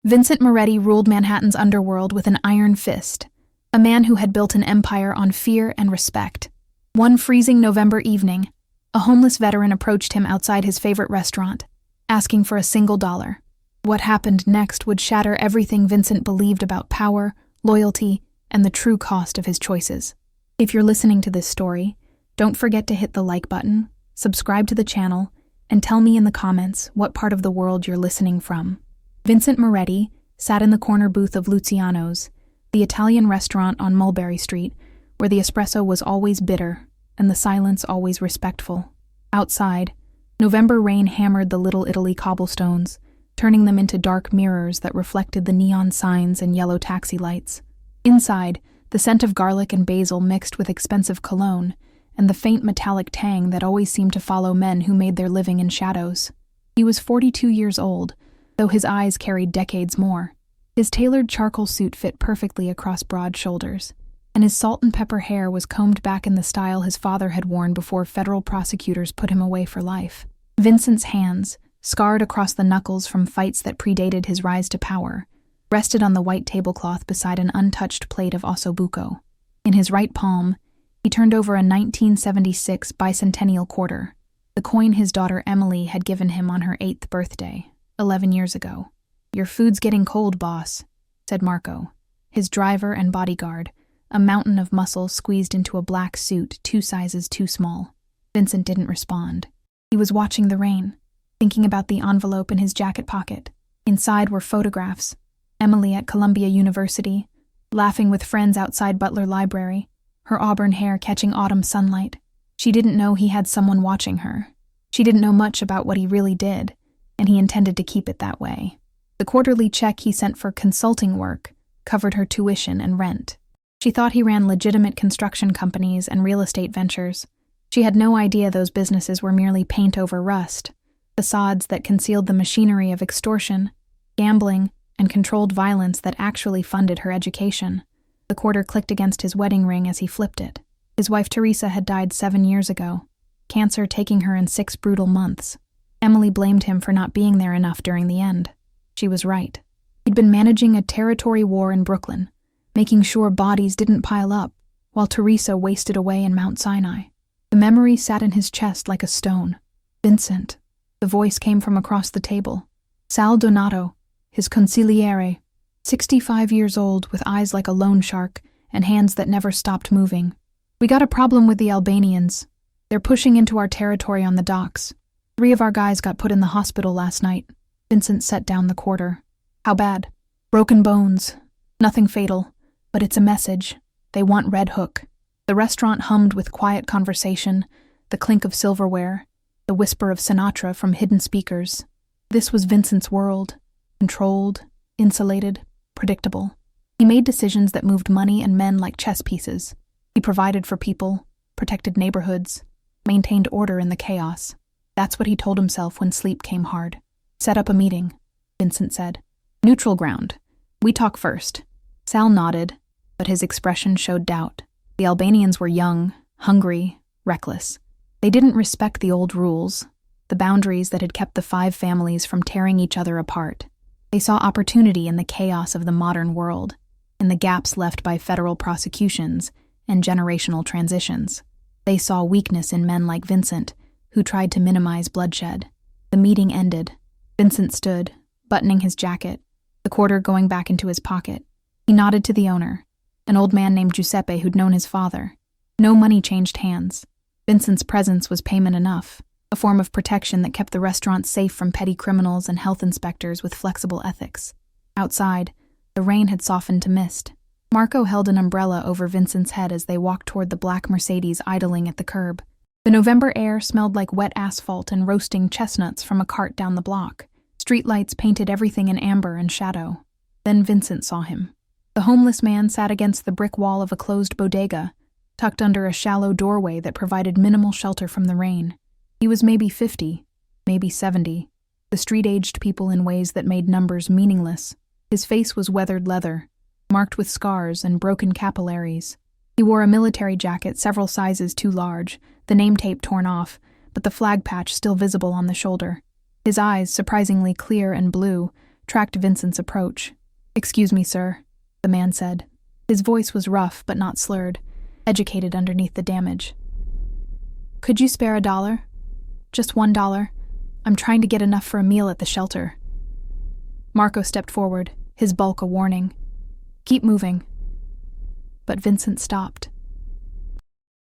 Vincent Moretti ruled Manhattan's underworld with an iron fist, a man who had built an empire on fear and respect. One freezing November evening, a homeless veteran approached him outside his favorite restaurant, asking for a single dollar. What happened next would shatter everything Vincent believed about power, loyalty, and the true cost of his choices. If you're listening to this story, don't forget to hit the like button, subscribe to the channel, and tell me in the comments what part of the world you're listening from. Vincent Moretti sat in the corner booth of Luciano's, the Italian restaurant on Mulberry Street, where the espresso was always bitter and the silence always respectful. Outside, November rain hammered the Little Italy cobblestones, turning them into dark mirrors that reflected the neon signs and yellow taxi lights. Inside, the scent of garlic and basil mixed with expensive cologne, and the faint metallic tang that always seemed to follow men who made their living in shadows. He was 42 years old, though his eyes carried decades more. His tailored charcoal suit fit perfectly across broad shoulders, and his salt and pepper hair was combed back in the style his father had worn before federal prosecutors put him away for life. Vincent's hands, scarred across the knuckles from fights that predated his rise to power, rested on the white tablecloth beside an untouched plate of ossobuco. In his right palm, he turned over a 1976 bicentennial quarter, the coin his daughter Emily had given him on her 8th birthday, 11 years ago. "Your food's getting cold, boss," said Marco, his driver and bodyguard, a mountain of muscle squeezed into a black suit 2 sizes too small. Vincent didn't respond. He was watching the rain, thinking about the envelope in his jacket pocket. Inside were photographs. Emily at Columbia University, laughing with friends outside Butler Library, her auburn hair catching autumn sunlight. She didn't know he had someone watching her. She didn't know much about what he really did, and he intended to keep it that way. The quarterly check he sent for consulting work covered her tuition and rent. She thought he ran legitimate construction companies and real estate ventures. She had no idea those businesses were merely paint over rust, facades that concealed the machinery of extortion, gambling, and controlled violence that actually funded her education. The quarter clicked against his wedding ring as he flipped it. His wife Teresa had died 7 years ago, cancer taking her in 6 brutal months. Emily blamed him for not being there enough during the end. She was right. He'd been managing a territory war in Brooklyn, making sure bodies didn't pile up, while Teresa wasted away in Mount Sinai. The memory sat in his chest like a stone. Vincent. The voice came from across the table. Sal Donato, his consigliere, 65 years old with eyes like a loan shark and hands that never stopped moving. "We got a problem with the Albanians. They're pushing into our territory on the docks. 3 of our guys got put in the hospital last night." Vincent set down the quarter. "How bad?" "Broken bones. Nothing fatal, but it's a message. They want Red Hook." The restaurant hummed with quiet conversation, the clink of silverware, the whisper of Sinatra from hidden speakers. This was Vincent's world. Controlled, insulated, predictable. He made decisions that moved money and men like chess pieces. He provided for people, protected neighborhoods, maintained order in the chaos. That's what he told himself when sleep came hard. "Set up a meeting," Vincent said. "Neutral ground. We talk first." Sal nodded, but his expression showed doubt. The Albanians were young, hungry, reckless. They didn't respect the old rules, the boundaries that had kept the 5 families from tearing each other apart. They saw opportunity in the chaos of the modern world, in the gaps left by federal prosecutions and generational transitions. They saw weakness in men like Vincent, who tried to minimize bloodshed. The meeting ended. Vincent stood, buttoning his jacket, the quarter going back into his pocket. He nodded to the owner, an old man named Giuseppe who'd known his father. No money changed hands. Vincent's presence was payment enough, a form of protection that kept the restaurant safe from petty criminals and health inspectors with flexible ethics. Outside, the rain had softened to mist. Marco held an umbrella over Vincent's head as they walked toward the black Mercedes idling at the curb. The November air smelled like wet asphalt and roasting chestnuts from a cart down the block. Streetlights painted everything in amber and shadow. Then Vincent saw him. The homeless man sat against the brick wall of a closed bodega, tucked under a shallow doorway that provided minimal shelter from the rain. He was maybe 50, maybe 70. The street aged people in ways that made numbers meaningless. His face was weathered leather, marked with scars and broken capillaries. He wore a military jacket several sizes too large, the name tape torn off, but the flag patch still visible on the shoulder. His eyes, surprisingly clear and blue, tracked Vincent's approach. "Excuse me, sir," the man said. His voice was rough but not slurred, educated underneath the damage. "Could you spare $1? Just $1. I'm trying to get enough for a meal at the shelter." Marco stepped forward, his bulk a warning. "Keep moving." But Vincent stopped.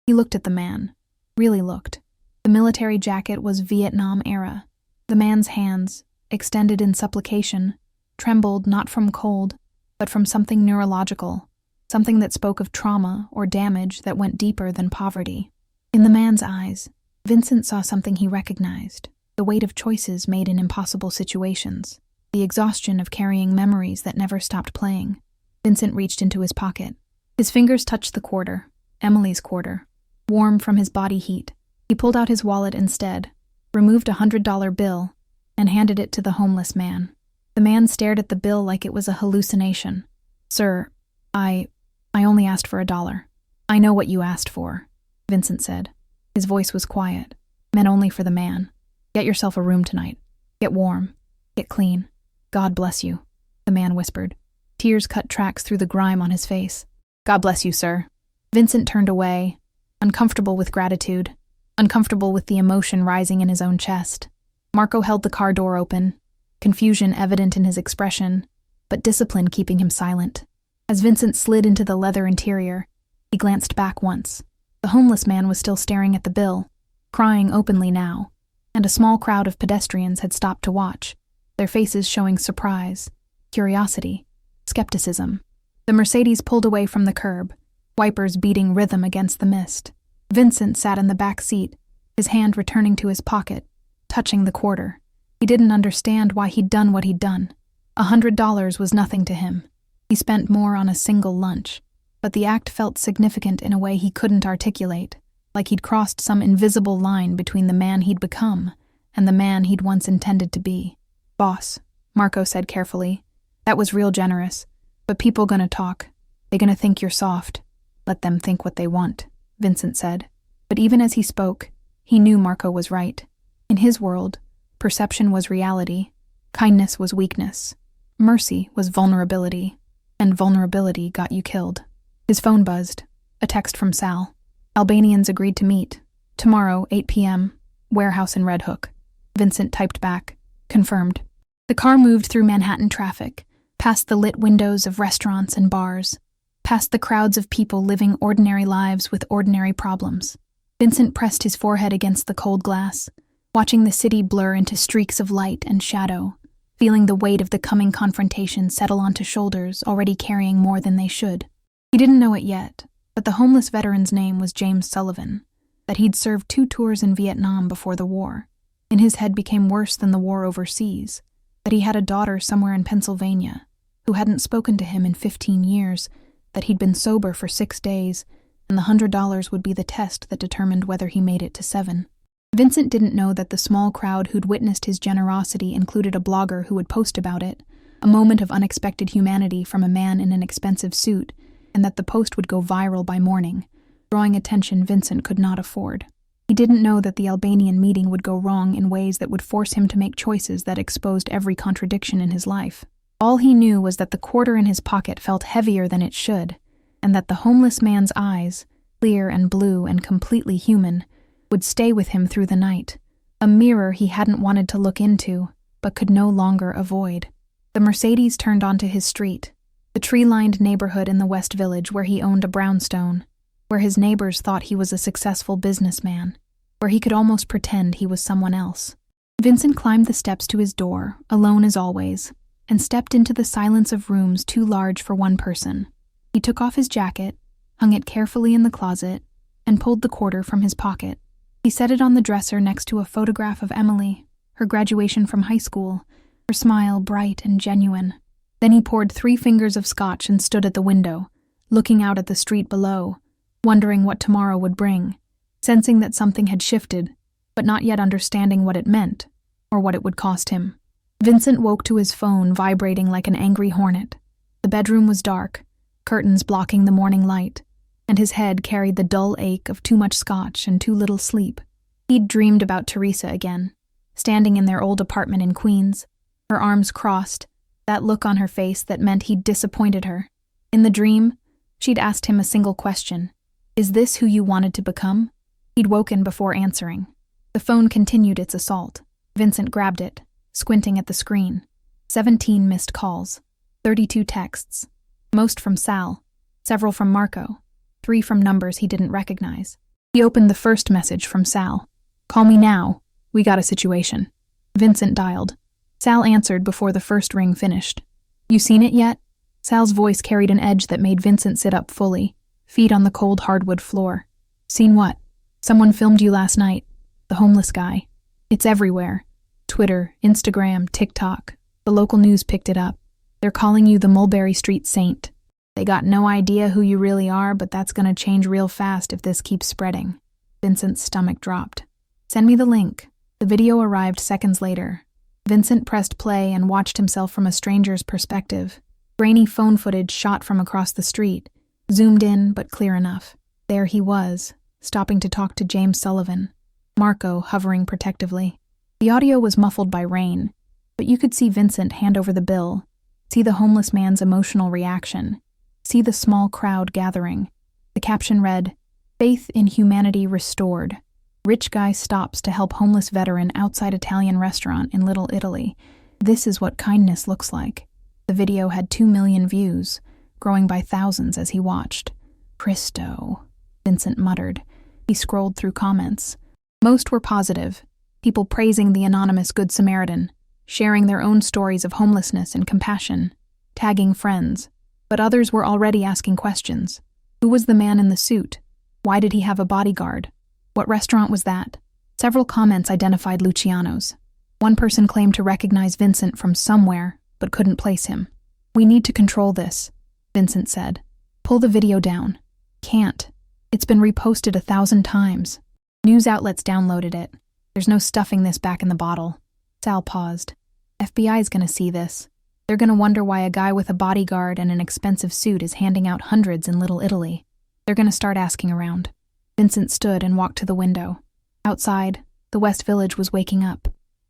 He looked at the man, really looked. The military jacket was Vietnam era. The man's hands, extended in supplication, trembled not from cold, but from something neurological, something that spoke of trauma or damage that went deeper than poverty. In the man's eyes, Vincent saw something he recognized, the weight of choices made in impossible situations, the exhaustion of carrying memories that never stopped playing. Vincent reached into his pocket. His fingers touched the quarter, Emily's quarter, warm from his body heat. He pulled out his wallet instead, removed a $100 bill, and handed it to the homeless man. The man stared at the bill like it was a hallucination. "Sir, I only asked for $1. "I know what you asked for," Vincent said. His voice was quiet, meant only for the man. "Get yourself a room tonight. Get warm. Get clean. God bless you," the man whispered. Tears cut tracks through the grime on his face. "God bless you, sir." Vincent turned away, uncomfortable with gratitude, uncomfortable with the emotion rising in his own chest. Marco held the car door open, confusion evident in his expression, but discipline keeping him silent. As Vincent slid into the leather interior, he glanced back once. The homeless man was still staring at the bill, crying openly now, and a small crowd of pedestrians had stopped to watch, their faces showing surprise, curiosity, skepticism. The Mercedes pulled away from the curb, wipers beating rhythm against the mist. Vincent sat in the back seat, his hand returning to his pocket, touching the quarter. He didn't understand why he'd done what he'd done. $100 was nothing to him. He spent more on a single lunch, but the act felt significant in a way he couldn't articulate, like he'd crossed some invisible line between the man he'd become and the man he'd once intended to be. "Boss," Marco said carefully, "that was real generous, but people gonna talk. They gonna think you're soft. Let them think what they want," Vincent said. But even as he spoke, he knew Marco was right. In his world, perception was reality, kindness was weakness, mercy was vulnerability, and vulnerability got you killed. His phone buzzed, a text from Sal. Albanians agreed to meet. Tomorrow, 8 p.m., warehouse in Red Hook. Vincent typed back, confirmed. The car moved through Manhattan traffic, past the lit windows of restaurants and bars, past the crowds of people living ordinary lives with ordinary problems. Vincent pressed his forehead against the cold glass, watching the city blur into streaks of light and shadow, feeling the weight of the coming confrontation settle onto shoulders already carrying more than they should. He didn't know it yet, but the homeless veteran's name was James Sullivan, that he'd served 2 tours in Vietnam before the war. In his head became worse than the war overseas, that he had a daughter somewhere in Pennsylvania, who hadn't spoken to him in 15 years, that he'd been sober for 6 days, and the $100 would be the test that determined whether he made it to 7. Vincent didn't know that the small crowd who'd witnessed his generosity included a blogger who would post about it, a moment of unexpected humanity from a man in an expensive suit, and that the post would go viral by morning, drawing attention Vincent could not afford. He didn't know that the Albanian meeting would go wrong in ways that would force him to make choices that exposed every contradiction in his life. All he knew was that the quarter in his pocket felt heavier than it should, and that the homeless man's eyes, clear and blue and completely human, would stay with him through the night, a mirror he hadn't wanted to look into, but could no longer avoid. The Mercedes turned onto his street, the tree-lined neighborhood in the West Village where he owned a brownstone, where his neighbors thought he was a successful businessman, where he could almost pretend he was someone else. Vincent climbed the steps to his door, alone as always, and stepped into the silence of rooms too large for one person. He took off his jacket, hung it carefully in the closet, and pulled the quarter from his pocket. He set it on the dresser next to a photograph of Emily, her graduation from high school, her smile bright and genuine. Then he poured 3 fingers of scotch and stood at the window, looking out at the street below, wondering what tomorrow would bring, sensing that something had shifted, but not yet understanding what it meant, or what it would cost him. Vincent woke to his phone vibrating like an angry hornet. The bedroom was dark, curtains blocking the morning light, and his head carried the dull ache of too much scotch and too little sleep. He'd dreamed about Teresa again, standing in their old apartment in Queens, her arms crossed, That look on her face that meant he'd disappointed her. In the dream, she'd asked him a single question. Is this who you wanted to become? He'd woken before answering. The phone continued its assault. Vincent grabbed it, squinting at the screen. 17 missed calls, 32 texts, most from Sal, several from Marco, 3 from numbers he didn't recognize. He opened the first message from Sal. Call me now. We got a situation. Vincent dialed. Sal answered before the first ring finished. You seen it yet? Sal's voice carried an edge that made Vincent sit up fully, feet on the cold hardwood floor. Seen what? Someone filmed you last night. The homeless guy. It's everywhere. Twitter, Instagram, TikTok. The local news picked it up. They're calling you the Mulberry Street Saint. They got no idea who you really are, but that's gonna change real fast if this keeps spreading. Vincent's stomach dropped. Send me the link. The video arrived seconds later. Vincent pressed play and watched himself from a stranger's perspective. Grainy phone footage shot from across the street, zoomed in but clear enough. There he was, stopping to talk to James Sullivan. Marco hovering protectively. The audio was muffled by rain, but you could see Vincent hand over the bill, see the homeless man's emotional reaction, see the small crowd gathering. The caption read, Faith in Humanity Restored. Rich guy stops to help homeless veteran outside Italian restaurant in Little Italy. This is what kindness looks like. The video had 2 million views, growing by thousands as he watched. Cristo, Vincent muttered. He scrolled through comments. Most were positive, people praising the anonymous Good Samaritan, sharing their own stories of homelessness and compassion, tagging friends. But others were already asking questions. Who was the man in the suit? Why did he have a bodyguard? What restaurant was that? Several comments identified Luciano's. One person claimed to recognize Vincent from somewhere, but couldn't place him. We need to control this, Vincent said. Pull the video down. Can't. It's been reposted 1,000 times. News outlets downloaded it. There's no stuffing this back in the bottle. Sal paused. FBI's gonna see this. They're gonna wonder why a guy with a bodyguard and an expensive suit is handing out hundreds in Little Italy. They're gonna start asking around. Vincent stood and walked to the window. Outside, the West Village was waking up.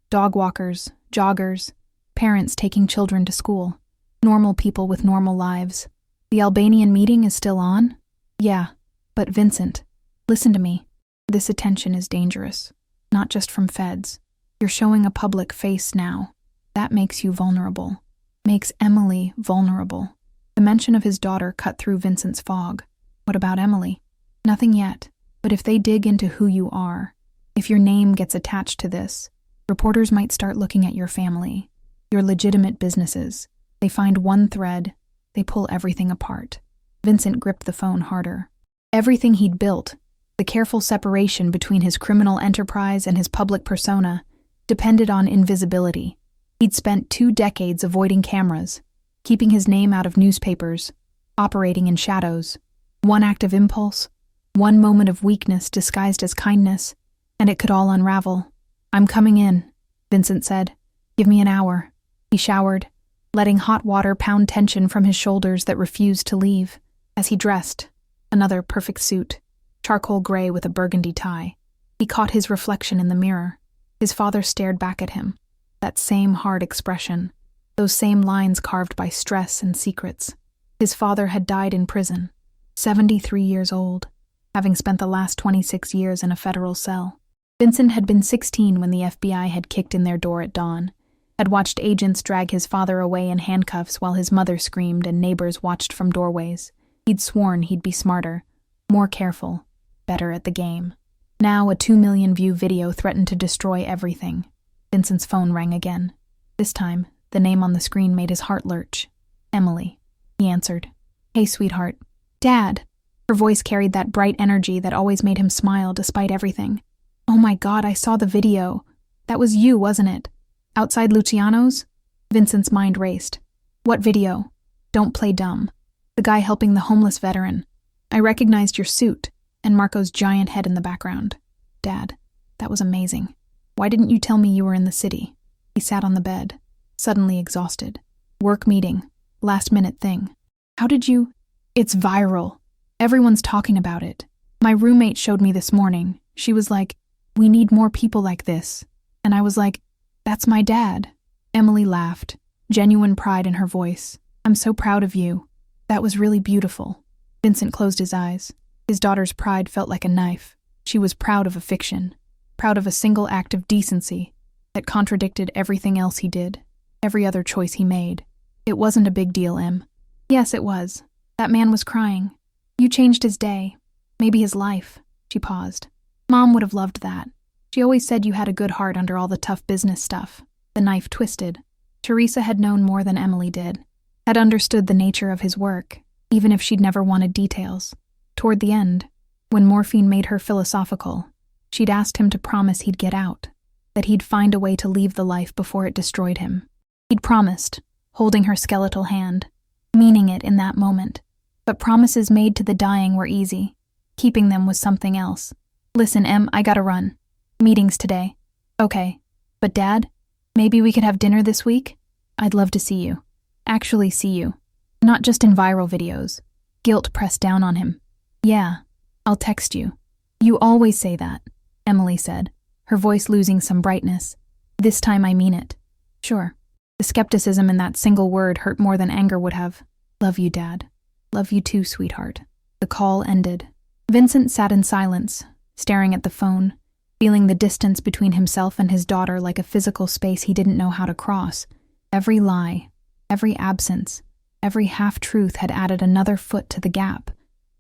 Dog walkers, joggers, parents taking children to school. Normal people with normal lives. The Albanian meeting is still on? Yeah, but Vincent, listen to me. This attention is dangerous. Not just from feds. You're showing a public face now. That makes you vulnerable. Makes Emily vulnerable. The mention of his daughter cut through Vincent's fog. What about Emily? Nothing yet. But if they dig into who you are, if your name gets attached to this, reporters might start looking at your family, your legitimate businesses. They find one thread, they pull everything apart. Vincent gripped the phone harder. Everything he'd built, the careful separation between his criminal enterprise and his public persona, depended on invisibility. He'd spent 2 decades avoiding cameras, keeping his name out of newspapers, operating in shadows. One act of impulse, one moment of weakness disguised as kindness, and it could all unravel. I'm coming in, Vincent said. Give me an hour. He showered, letting hot water pound tension from his shoulders that refused to leave. As he dressed, another perfect suit, charcoal gray with a burgundy tie. He caught his reflection in the mirror. His father stared back at him. That same hard expression, those same lines carved by stress and secrets. His father had died in prison, 73 years old, having spent the last 26 years in a federal cell. Vincent had been 16 when the FBI had kicked in their door at dawn, had watched agents drag his father away in handcuffs while his mother screamed and neighbors watched from doorways. He'd sworn he'd be smarter, more careful, better at the game. Now a 2 million view video threatened to destroy everything. Vincent's phone rang again. This time, the name on the screen made his heart lurch. Emily. He answered. Hey, sweetheart. Dad. Her voice carried that bright energy that always made him smile despite everything. Oh my God, I saw the video. That was you, wasn't it? Outside Luciano's? Vincent's mind raced. What video? Don't play dumb. The guy helping the homeless veteran. I recognized your suit and Marco's giant head in the background. Dad, that was amazing. Why didn't you tell me you were in the city? He sat on the bed, suddenly exhausted. Work meeting. Last minute thing. How did you? It's viral. Everyone's talking about it. My roommate showed me this morning. She was like, we need more people like this. And I was like, that's my dad. Emily laughed. genuine pride in her voice. "I'm so proud of you. That was really beautiful." Vincent closed his eyes. His daughter's pride felt like a knife. She was proud of a fiction, proud of a single act of decency that contradicted everything else he did, every other choice he made. "It wasn't a big deal, Em." "Yes, it was. That man was crying. You changed his day, maybe his life." She paused. "Mom would have loved that. She always said you had a good heart under all the tough business stuff." The knife twisted. Teresa had known more than Emily did, had understood the nature of his work, even if she'd never wanted details. Toward the end, when morphine made her philosophical, she'd asked him to promise he'd get out, that he'd find a way to leave the life before it destroyed him. He'd promised, holding her skeletal hand, meaning it in that moment. But promises made to the dying were easy. Keeping them was something else. "Listen, Em, I gotta run. Meetings today." "Okay. But Dad, maybe we could have dinner this week? I'd love to see you. Actually see you. Not just in viral videos." Guilt pressed down on him. "Yeah, I'll text you." "You always say that," Emily said, her voice losing some brightness. "This time I mean it." "Sure." The skepticism in that single word hurt more than anger would have. "Love you, Dad." "Love you too, sweetheart." The call ended. Vincent sat in silence, staring at the phone, feeling the distance between himself and his daughter like a physical space he didn't know how to cross. Every lie, every absence, every half-truth had added another foot to the gap.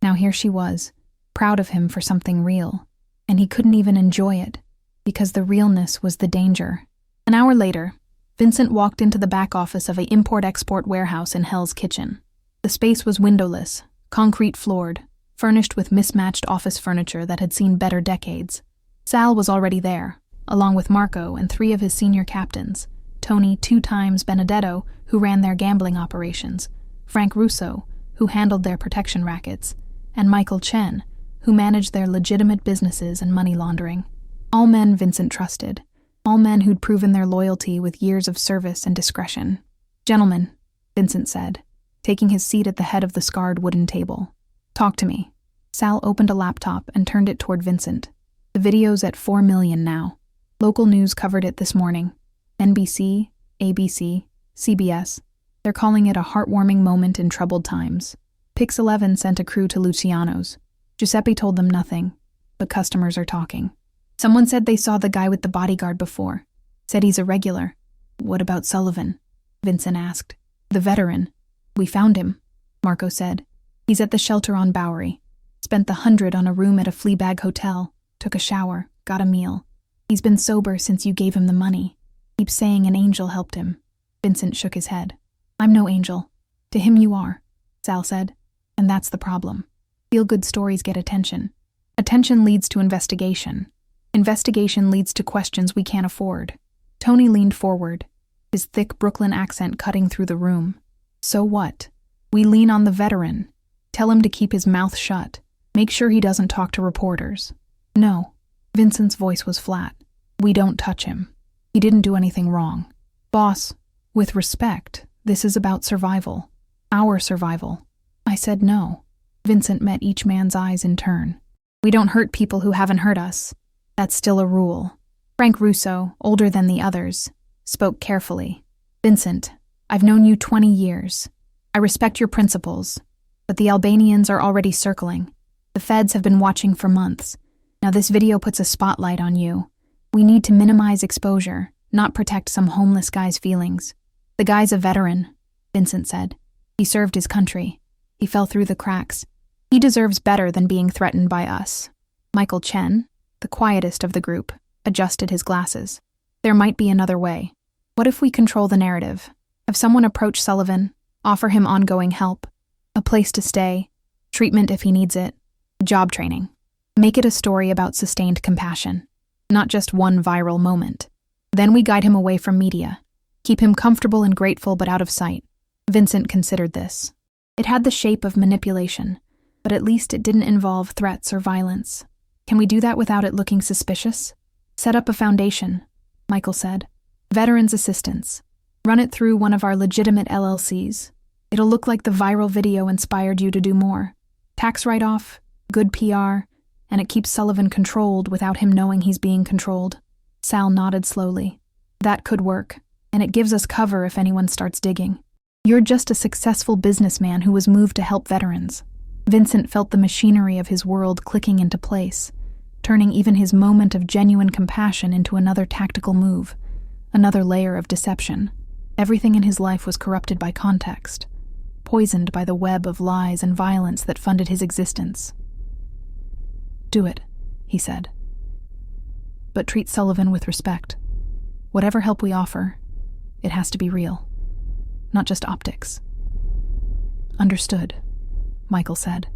Now here she was, proud of him for something real, and he couldn't even enjoy it, because the realness was the danger. An hour later, Vincent walked into the back office of a import-export warehouse in Hell's Kitchen. The space was windowless, concrete-floored, furnished with mismatched office furniture that had seen better decades. Sal was already there, along with Marco and 3 of his senior captains: Tony 2 times Benedetto, who ran their gambling operations, Frank Russo, who handled their protection rackets, and Michael Chen, who managed their legitimate businesses and money laundering. All men Vincent trusted, all men who'd proven their loyalty with years of service and discretion. "Gentlemen," Vincent said, taking his seat at the head of the scarred wooden table. "Talk to me." Sal opened a laptop and turned it toward Vincent. "The video's at 4 million now. Local news covered it this morning. NBC, ABC, CBS. They're calling it a heartwarming moment in troubled times. Pix 11 sent a crew to Luciano's. Giuseppe told them nothing, but customers are talking. Someone said they saw the guy with the bodyguard before. Said he's a regular." "What about Sullivan?" Vincent asked. "The veteran. We found him," Marco said. "He's at the shelter on Bowery. Spent the 100 on a room at a Fleabag hotel, took a shower, got a meal. He's been sober since you gave him the money. Keeps saying an angel helped him." Vincent shook his head. "I'm no angel. To him you are," Sal said. "And that's the problem. Feel-good stories get attention. Attention leads to investigation. Investigation leads to questions we can't afford." Tony leaned forward, his thick Brooklyn accent cutting through the room. "So what? We lean on the veteran. Tell him to keep his mouth shut. Make sure he doesn't talk to reporters." "No." Vincent's voice was flat. "We don't touch him. He didn't do anything wrong. Boss, with respect, this is about survival. Our survival." I said no. Vincent met each man's eyes in turn. "We don't hurt people who haven't hurt us. That's still a rule." Frank Russo, older than the others, spoke carefully. "Vincent, I've known you 20 years. I respect your principles, but the Albanians are already circling. The feds have been watching for months. Now this video puts a spotlight on you. We need to minimize exposure, not protect some homeless guy's feelings." "The guy's a veteran," Vincent said. "He served his country. He fell through the cracks. He deserves better than being threatened by us." Michael Chen, the quietest of the group, adjusted his glasses. "There might be another way. What if we control the narrative? Have someone approach Sullivan, offer him ongoing help, a place to stay, treatment if he needs it, job training. Make it a story about sustained compassion, not just one viral moment. Then we guide him away from media. Keep him comfortable and grateful but out of sight." Vincent considered this. It had the shape of manipulation, but at least it didn't involve threats or violence. "Can we do that without it looking suspicious?" "Set up a foundation," Michael said. "Veterans Assistance. Run it through one of our legitimate LLCs. It'll look like the viral video inspired you to do more. Tax write-off, good PR, and it keeps Sullivan controlled without him knowing he's being controlled." Sal nodded slowly. "That could work. and it gives us cover if anyone starts digging. You're just a successful businessman who was moved to help veterans." Vincent felt the machinery of his world clicking into place, turning even his moment of genuine compassion into another tactical move, another layer of deception. Everything in his life was corrupted by context, poisoned by the web of lies and violence that funded his existence. "Do it," he said. "But treat Sullivan with respect. Whatever help we offer, it has to be real, not just optics." "Understood," Michael said.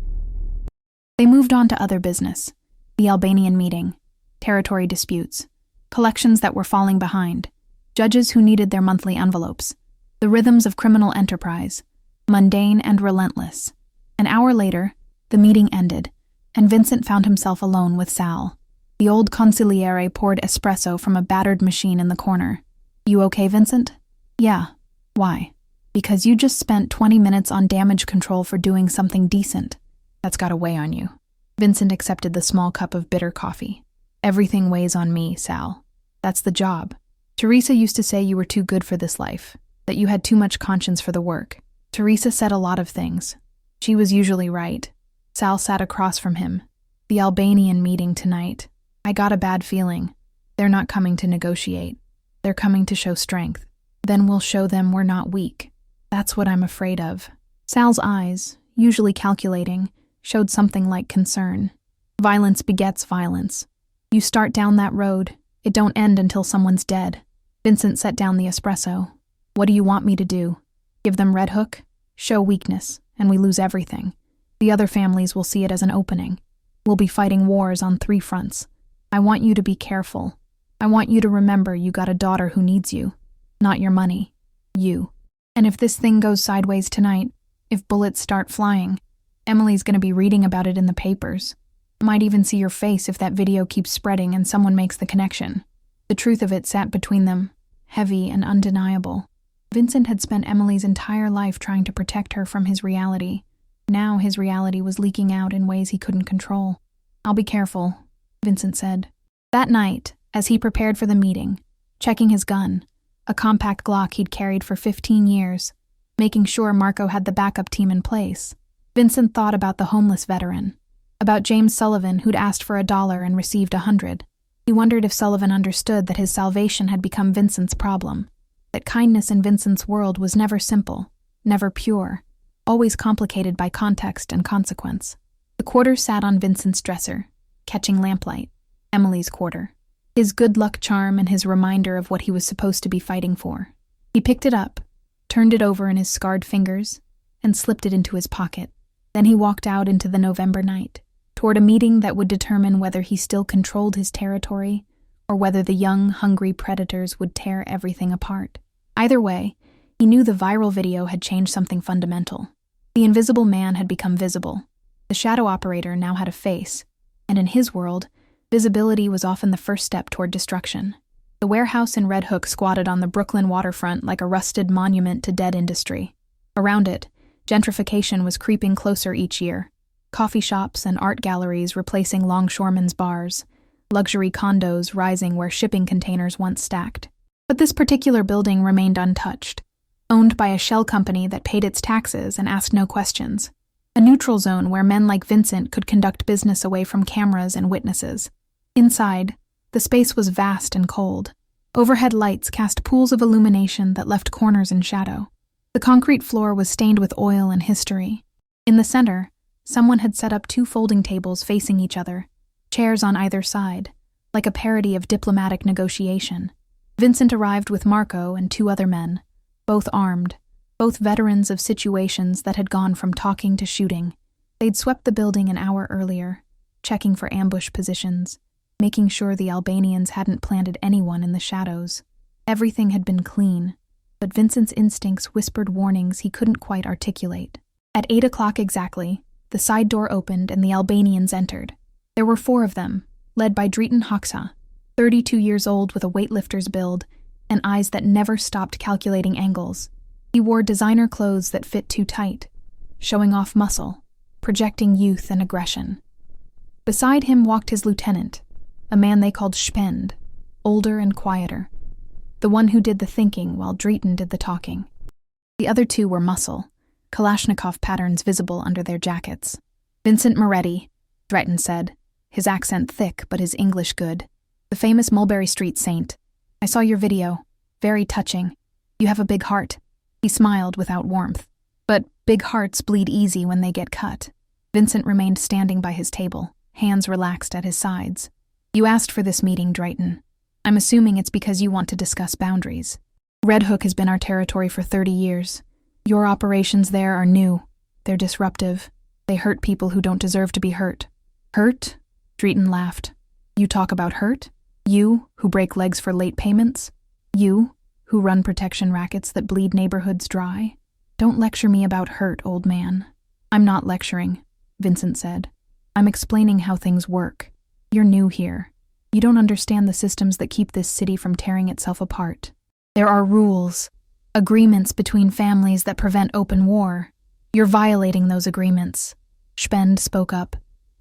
They moved on to other business: the Albanian meeting, territory disputes, collections that were falling behind, judges who needed their monthly envelopes, the rhythms of criminal enterprise, mundane and relentless. An hour later, the meeting ended, and Vincent found himself alone with Sal. The old consigliere poured espresso from a battered machine in the corner. "You okay, Vincent?" "Yeah." "Why?" "Because you just spent 20 minutes on damage control for doing something decent. That's got to weigh on you." Vincent accepted the small cup of bitter coffee. "Everything weighs on me, Sal. That's the job. Teresa used to say you were too good for this life, that you had too much conscience for the work. Teresa said a lot of things. She was usually right." Sal sat across from him. "The Albanian meeting tonight. I got a bad feeling. They're not coming to negotiate. They're coming to show strength. Then we'll show them we're not weak. That's what I'm afraid of." Sal's eyes, usually calculating, showed something like concern. Violence begets violence. You start down that road, it don't end until someone's dead. Vincent set down the espresso. "What do you want me to do? Give them Red Hook? Show weakness, and we lose everything. The other families will see it as an opening. We'll be fighting wars on 3 fronts. I want you to be careful. I want you to remember you got a daughter who needs you. Not your money. You. And if this thing goes sideways tonight, if bullets start flying, Emily's going to be reading about it in the papers. Might even see your face if that video keeps spreading and someone makes the connection." The truth of it sat between them, heavy and undeniable. Vincent had spent Emily's entire life trying to protect her from his reality. Now his reality was leaking out in ways he couldn't control. "I'll be careful," Vincent said. That night, as he prepared for the meeting, checking his gun, a compact Glock he'd carried for 15 years, making sure Marco had the backup team in place, Vincent thought about the homeless veteran, about James Sullivan who'd asked for $1 and received 100. He wondered if Sullivan understood that his salvation had become Vincent's problem, that kindness in Vincent's world was never simple, never pure, always complicated by context and consequence. The quarter sat on Vincent's dresser, catching lamplight, Emily's quarter, his good luck charm and his reminder of what he was supposed to be fighting for. He picked it up, turned it over in his scarred fingers, and slipped it into his pocket. Then he walked out into the November night, toward a meeting that would determine whether he still controlled his territory or whether the young, hungry predators would tear everything apart. Either way, he knew the viral video had changed something fundamental. The invisible man had become visible. The shadow operator now had a face, and in his world, visibility was often the first step toward destruction. The warehouse in Red Hook squatted on the Brooklyn waterfront like a rusted monument to dead industry. Around it, gentrification was creeping closer each year. Coffee shops and art galleries replacing longshoremen's bars, luxury condos rising where shipping containers once stacked. But this particular building remained untouched, owned by a shell company that paid its taxes and asked no questions. A neutral zone where men like Vincent could conduct business away from cameras and witnesses. Inside, the space was vast and cold. Overhead lights cast pools of illumination that left corners in shadow. The concrete floor was stained with oil and history. In the center, someone had set up 2 folding tables facing each other, chairs on either side, like a parody of diplomatic negotiation. Vincent arrived with Marco and 2 other men, both armed, both veterans of situations that had gone from talking to shooting. They'd swept the building an hour earlier, checking for ambush positions, making sure the Albanians hadn't planted anyone in the shadows. Everything had been clean, but Vincent's instincts whispered warnings he couldn't quite articulate. At 8 o'clock exactly, the side door opened and the Albanians entered. There were 4 of them, led by Dritten Hoxha, 32 years old with a weightlifter's build and eyes that never stopped calculating angles. He wore designer clothes that fit too tight, showing off muscle, projecting youth and aggression. Beside him walked his lieutenant, a man they called Spend, older and quieter. the one who did the thinking while Drayton did the talking. The other two were muscle, Kalashnikov patterns visible under their jackets. "Vincent Moretti," Drayton said, his accent thick but his English good. "The famous Mulberry Street saint. I saw your video. Very touching. You have a big heart." He smiled without warmth. "But big hearts bleed easy when they get cut." Vincent remained standing by his table, hands relaxed at his sides. "You asked for this meeting, Drayton. I'm assuming it's because you want to discuss boundaries. Red Hook has been our territory for 30 years. Your operations there are new. They're disruptive. They hurt people who don't deserve to be hurt." "Hurt?" Drayton laughed. "You talk about hurt? You, who break legs for late payments? You, who run protection rackets that bleed neighborhoods dry? Don't lecture me about hurt, old man." "I'm not lecturing," Vincent said. "I'm explaining how things work. You're new here. You don't understand the systems that keep this city from tearing itself apart. There are rules, agreements between families that prevent open war. You're violating those agreements." Spend spoke up,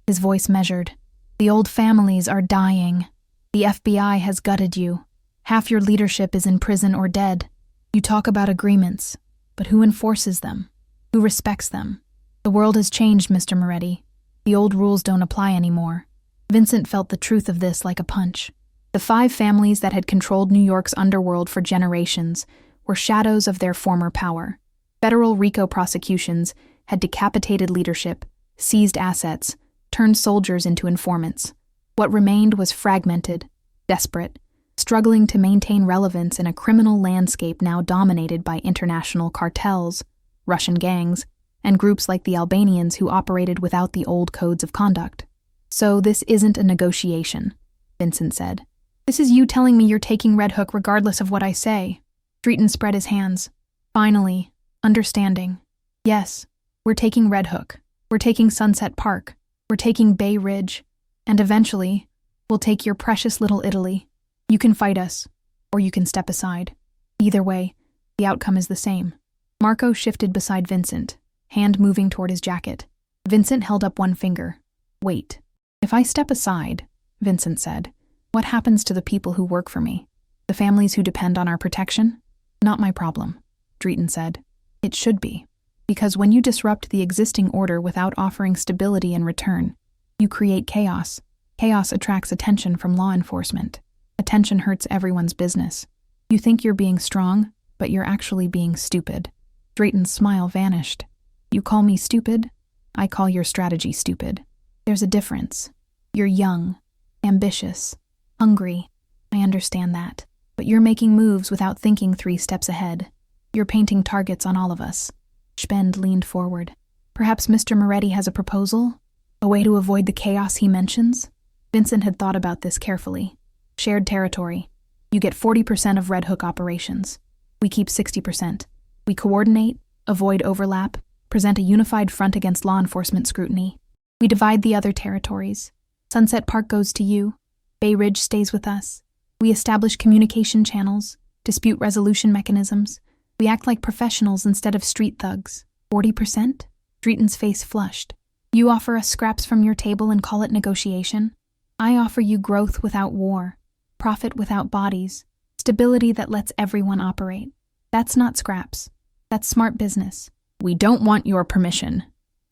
his voice measured. "The old families are dying. The FBI has gutted you. Half your leadership is in prison or dead. You talk about agreements, but who enforces them? Who respects them? The world has changed, Mr. Moretti. The old rules don't apply anymore." Vincent felt the truth of this like a punch. The 5 families that had controlled New York's underworld for generations were shadows of their former power. Federal RICO prosecutions had decapitated leadership, seized assets, turned soldiers into informants. What remained was fragmented, desperate, struggling to maintain relevance in a criminal landscape now dominated by international cartels, Russian gangs, and groups like the Albanians who operated without the old codes of conduct. "So this isn't a negotiation," Vincent said. "This is you telling me you're taking Red Hook regardless of what I say." Drayton spread his hands. "Finally, understanding. Yes, we're taking Red Hook. We're taking Sunset Park. We're taking Bay Ridge. And eventually, we'll take your precious little Italy. You can fight us, or you can step aside. Either way, the outcome is the same." Marco shifted beside Vincent, hand moving toward his jacket. Vincent held up one finger. "Wait. If I step aside," Vincent said, "what happens to the people who work for me? The families who depend on our protection? Not my problem," Drayton said. "It should be. Because when you disrupt the existing order without offering stability in return, you create chaos. Chaos attracts attention from law enforcement. Attention hurts everyone's business. You think you're being strong, but you're actually being stupid." Drayton's smile vanished. "You call me stupid? I call your strategy stupid. There's a difference. You're young, ambitious, hungry. I understand that. But you're making moves without thinking 3 steps ahead. You're painting targets on all of us." Spend leaned forward. "Perhaps Mr. Moretti has a proposal? A way to avoid the chaos he mentions?" Vincent had thought about this carefully. "Shared territory. You get 40% of Red Hook operations. We keep 60%. We coordinate, avoid overlap, present a unified front against law enforcement scrutiny. We divide the other territories. Sunset Park goes to you. Bay Ridge stays with us. We establish communication channels, dispute resolution mechanisms. We act like professionals instead of street thugs. 40%? Drayton's face flushed. You offer us scraps from your table and call it negotiation? I offer you growth without war, profit without bodies, stability that lets everyone operate. That's not scraps. That's smart business." "We don't want your permission."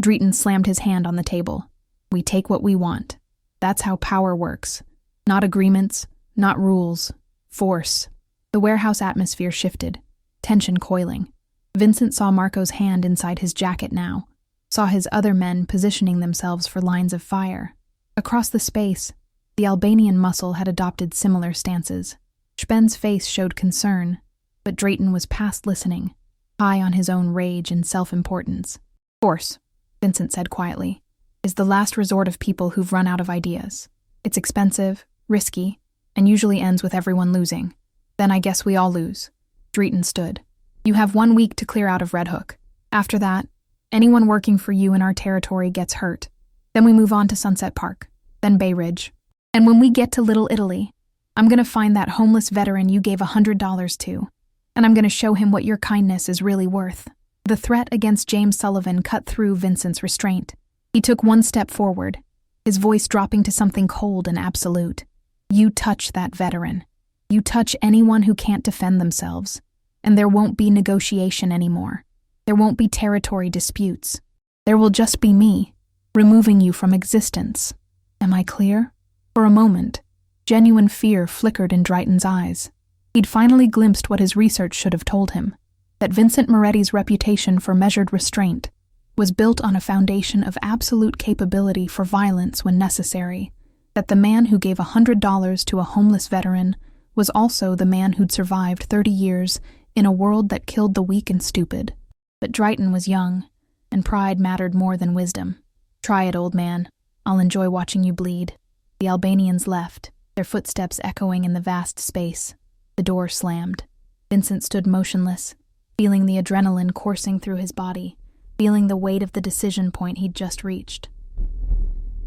Drayton slammed his hand on the table. "We take what we want. That's how power works. Not agreements, not rules. Force." The warehouse atmosphere shifted, tension coiling. Vincent saw Marco's hand inside his jacket now, saw his other men positioning themselves for lines of fire. Across the space, the Albanian muscle had adopted similar stances. Spend's face showed concern, but Drayton was past listening, high on his own rage and self-importance. "Force," Vincent said quietly, "is the last resort of people who've run out of ideas. It's expensive, risky, and usually ends with everyone losing. Then I guess we all lose." Drayton stood. "You have 1 week to clear out of Red Hook. After that, anyone working for you in our territory gets hurt. Then we move on to Sunset Park, then Bay Ridge. And when we get to Little Italy, I'm going to find that homeless veteran you gave $100 to, and I'm going to show him what your kindness is really worth." The threat against James Sullivan cut through Vincent's restraint. He took 1 step forward, his voice dropping to something cold and absolute. "You touch that veteran. You touch anyone who can't defend themselves, and there won't be negotiation anymore. There won't be territory disputes. There will just be me, removing you from existence. Am I clear? For a moment, genuine fear flickered in Drayton's eyes. He'd finally glimpsed what his research should have told him, that Vincent Moretti's reputation for measured restraint was built on a foundation of absolute capability for violence when necessary, that the man who gave $100 to a homeless veteran was also the man who'd survived 30 years in a world that killed the weak and stupid. But Drayton was young, and pride mattered more than wisdom. Try it, old man. I'll enjoy watching you bleed. The Albanians left, their footsteps echoing in the vast space. The door slammed. Vincent stood motionless, feeling the adrenaline coursing through his body, feeling the weight of the decision point he'd just reached.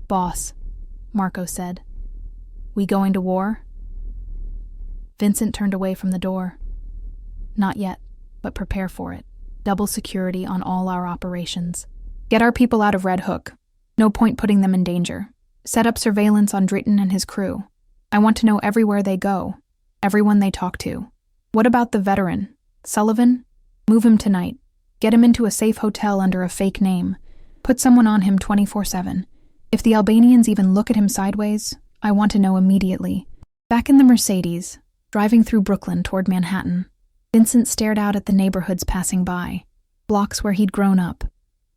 "Boss," Marco said, "we going to war?" Vincent turned away from the door. "Not yet, but prepare for it. Double security on all our operations. Get our people out of Red Hook. No point putting them in danger. Set up surveillance on Drayton and his crew. I want to know everywhere they go, everyone they talk to. What about the veteran? Sullivan? Move him tonight. Get him into a safe hotel under a fake name. Put someone on him 24/7. If the Albanians even look at him sideways, I want to know immediately." Back in the Mercedes, driving through Brooklyn toward Manhattan, Vincent stared out at the neighborhoods passing by, blocks where he'd grown up,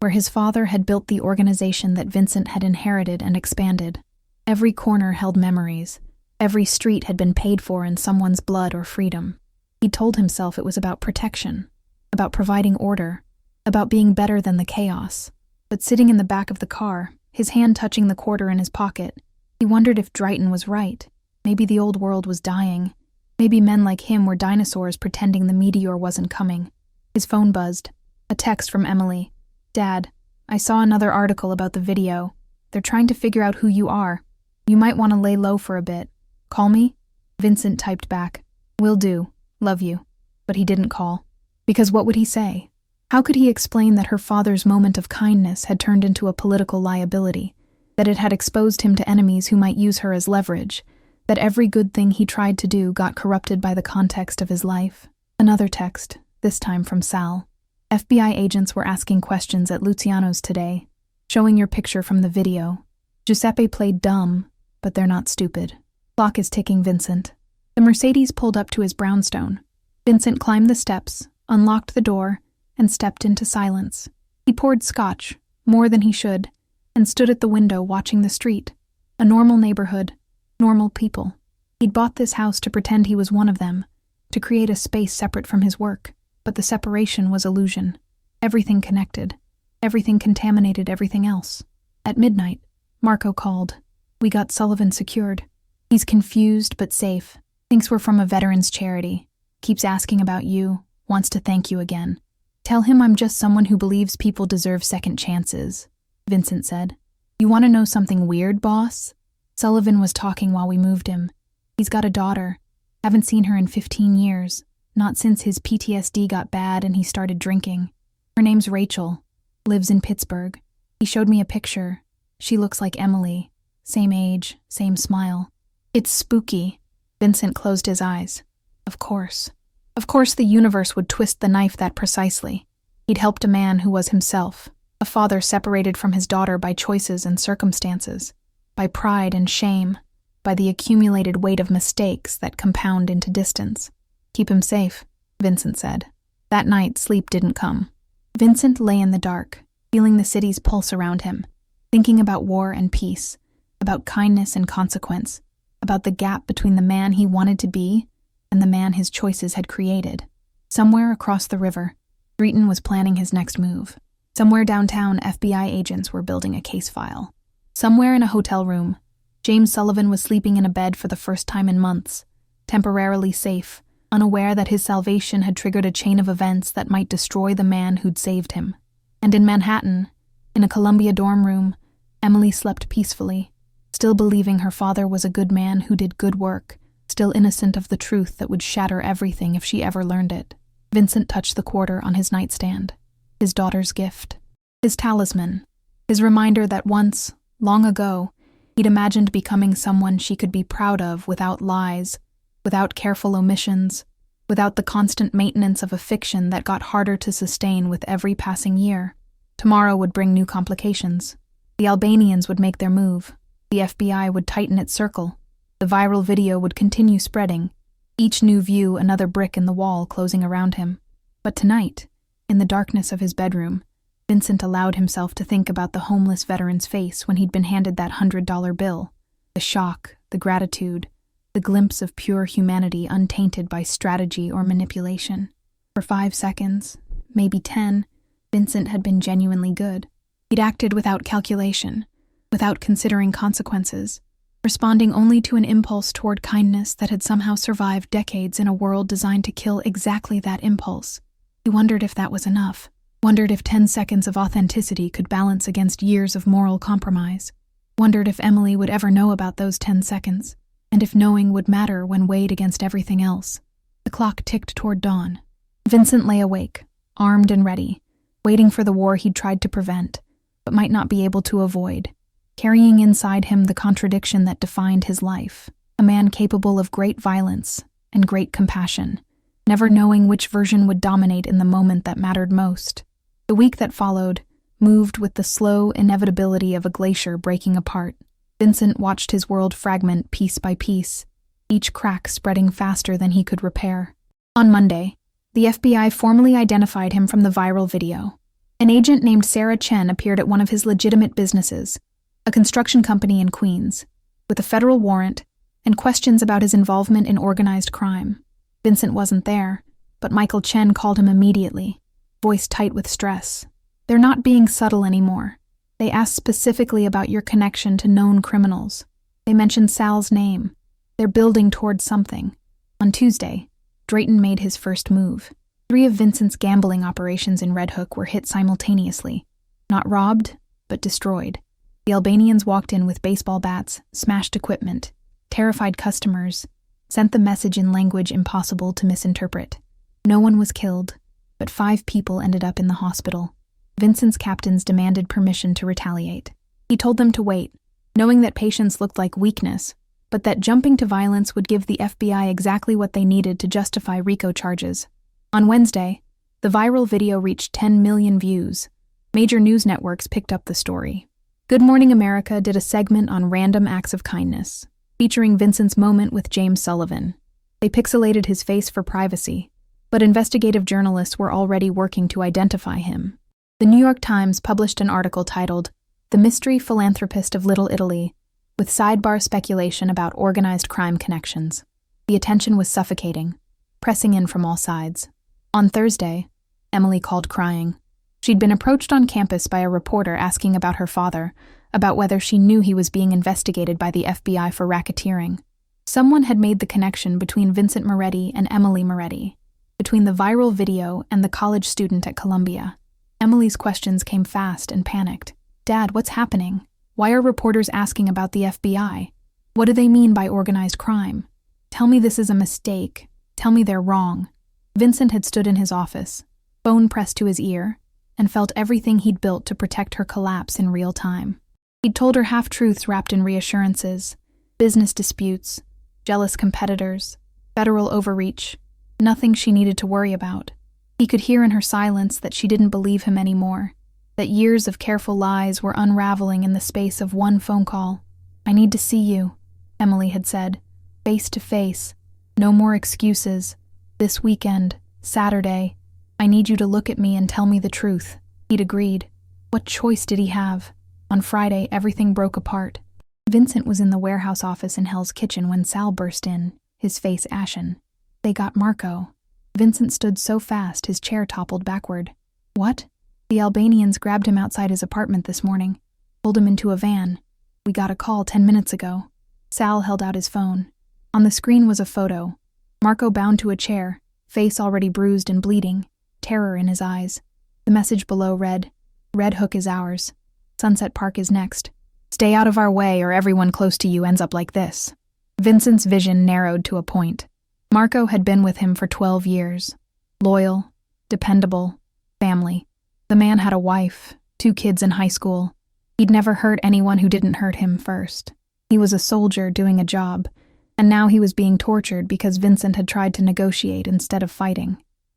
where his father had built the organization that Vincent had inherited and expanded. Every corner held memories. Every street had been paid for in someone's blood or freedom. He told himself it was about protection, about providing order, about being better than the chaos. But sitting in the back of the car, his hand touching the quarter in his pocket, he wondered if Drayton was right. Maybe the old world was dying. Maybe men like him were dinosaurs pretending the meteor wasn't coming. His phone buzzed. A text from Emily. "Dad, I saw another article about the video. They're trying to figure out who you are. You might want to lay low for a bit. Call me?" Vincent typed back, "Will do. Love you." But he didn't call. Because what would he say? How could he explain that her father's moment of kindness had turned into a political liability, that it had exposed him to enemies who might use her as leverage, that every good thing he tried to do got corrupted by the context of his life? Another text, this time from Sal. "FBI agents were asking questions at Luciano's today, showing your picture from the video. Giuseppe played dumb, but they're not stupid. Clock is ticking, Vincent." The Mercedes pulled up to his brownstone. Vincent climbed the steps, unlocked the door, and stepped into silence. He poured scotch, more than he should, and stood at the window watching the street. A normal neighborhood, normal people. He'd bought this house to pretend he was one of them, to create a space separate from his work, but the separation was illusion. Everything connected. Everything contaminated everything else. At midnight, Marco called. "We got Sullivan secured. He's confused but safe. Thinks we're from a veterans charity. Keeps asking about you. Wants to thank you again. Tell him I'm just someone who believes people deserve second chances," Vincent said. "You want to know something weird, boss? Sullivan was talking while we moved him. He's got a daughter. Haven't seen her in 15 years. Not since his PTSD got bad and he started drinking. Her name's Rachel. Lives in Pittsburgh. He showed me a picture. She looks like Emily. Same age, same smile. It's spooky." Vincent closed his eyes. Of course. Of course the universe would twist the knife that precisely. He'd helped a man who was himself, a father separated from his daughter by choices and circumstances, by pride and shame, by the accumulated weight of mistakes that compound into distance. "Keep him safe," Vincent said. That night, sleep didn't come. Vincent lay in the dark, feeling the city's pulse around him, thinking about war and peace, about kindness and consequence, about the gap between the man he wanted to be and the man his choices had created. Somewhere across the river, Drayton was planning his next move. Somewhere downtown, FBI agents were building a case file. Somewhere in a hotel room, James Sullivan was sleeping in a bed for the first time in months, temporarily safe, unaware that his salvation had triggered a chain of events that might destroy the man who'd saved him. And in Manhattan, in a Columbia dorm room, Emily slept peacefully, still believing her father was a good man who did good work, still innocent of the truth that would shatter everything if she ever learned it. Vincent touched the quarter on his nightstand, his daughter's gift, his talisman, his reminder that once, long ago, he'd imagined becoming someone she could be proud of without lies, without careful omissions, without the constant maintenance of a fiction that got harder to sustain with every passing year. Tomorrow would bring new complications. The Albanians would make their move. The FBI would tighten its circle. The viral video would continue spreading, each new view another brick in the wall closing around him. But tonight, in the darkness of his bedroom, Vincent allowed himself to think about the homeless veteran's face when he'd been handed that $100 bill. The shock, the gratitude, the glimpse of pure humanity untainted by strategy or manipulation. For 5 seconds, maybe 10, Vincent had been genuinely good. He'd acted without calculation, without considering consequences, responding only to an impulse toward kindness that had somehow survived decades in a world designed to kill exactly that impulse. He wondered if that was enough, wondered if 10 seconds of authenticity could balance against years of moral compromise, wondered if Emily would ever know about those 10 seconds, and if knowing would matter when weighed against everything else. The clock ticked toward dawn. Vincent lay awake, armed and ready, waiting for the war he'd tried to prevent, but might not be able to avoid, carrying inside him the contradiction that defined his life, a man capable of great violence and great compassion, never knowing which version would dominate in the moment that mattered most. The week that followed moved with the slow inevitability of a glacier breaking apart. Vincent watched his world fragment piece by piece, each crack spreading faster than he could repair. On Monday, the FBI formally identified him from the viral video. An agent named Sarah Chen appeared at one of his legitimate businesses, a construction company in Queens, with a federal warrant and questions about his involvement in organized crime. Vincent wasn't there, but Michael Chen called him immediately, voice tight with stress. "They're not being subtle anymore. They asked specifically about your connection to known criminals. They mentioned Sal's name. They're building towards something." On Tuesday, Drayton made his first move. 3 of Vincent's gambling operations in Red Hook were hit simultaneously. Not robbed, but destroyed. The Albanians walked in with baseball bats, smashed equipment, terrified customers, sent the message in language impossible to misinterpret. No one was killed, but 5 people ended up in the hospital. Vincent's captains demanded permission to retaliate. He told them to wait, knowing that patience looked like weakness, but that jumping to violence would give the FBI exactly what they needed to justify RICO charges. On Wednesday, the viral video reached 10 million views. Major news networks picked up the story. Good Morning America did a segment on random acts of kindness, featuring Vincent's moment with James Sullivan. They pixelated his face for privacy, but investigative journalists were already working to identify him. The New York Times published an article titled, "The Mystery Philanthropist of Little Italy," with sidebar speculation about organized crime connections. The attention was suffocating, pressing in from all sides. On Thursday, Emily called crying. She'd been approached on campus by a reporter asking about her father, about whether she knew he was being investigated by the FBI for racketeering. Someone had made the connection between Vincent Moretti and Emily Moretti, between the viral video and the college student at Columbia. Emily's questions came fast and panicked. "Dad, what's happening? Why are reporters asking about the FBI? What do they mean by organized crime? Tell me this is a mistake. Tell me they're wrong." Vincent had stood in his office, phone pressed to his ear, and felt everything he'd built to protect her collapse in real time. He'd told her half-truths wrapped in reassurances, business disputes, jealous competitors, federal overreach, nothing she needed to worry about. He could hear in her silence that she didn't believe him anymore, that years of careful lies were unraveling in the space of one phone call. "I need to see you," Emily had said, face to face. "No more excuses. This weekend, Saturday. I need you to look at me and tell me the truth." He'd agreed. What choice did he have? On Friday, everything broke apart. Vincent was in the warehouse office in Hell's Kitchen when Sal burst in, his face ashen. They got Marco. Vincent stood so fast his chair toppled backward. "What?" "The Albanians grabbed him outside his apartment this morning, pulled him into a van. We got a call 10 minutes ago." Sal held out his phone. On the screen was a photo. Marco bound to a chair, face already bruised and bleeding, terror in his eyes. The message below read, "Red Hook is ours. Sunset Park is next. Stay out of our way or everyone close to you ends up like this." Vincent's vision narrowed to a point. Marco had been with him for 12 years. Loyal, dependable, family. The man had a wife, 2 kids in high school. He'd never hurt anyone who didn't hurt him first. He was a soldier doing a job, And now he was being tortured because Vincent had tried to negotiate instead of fighting.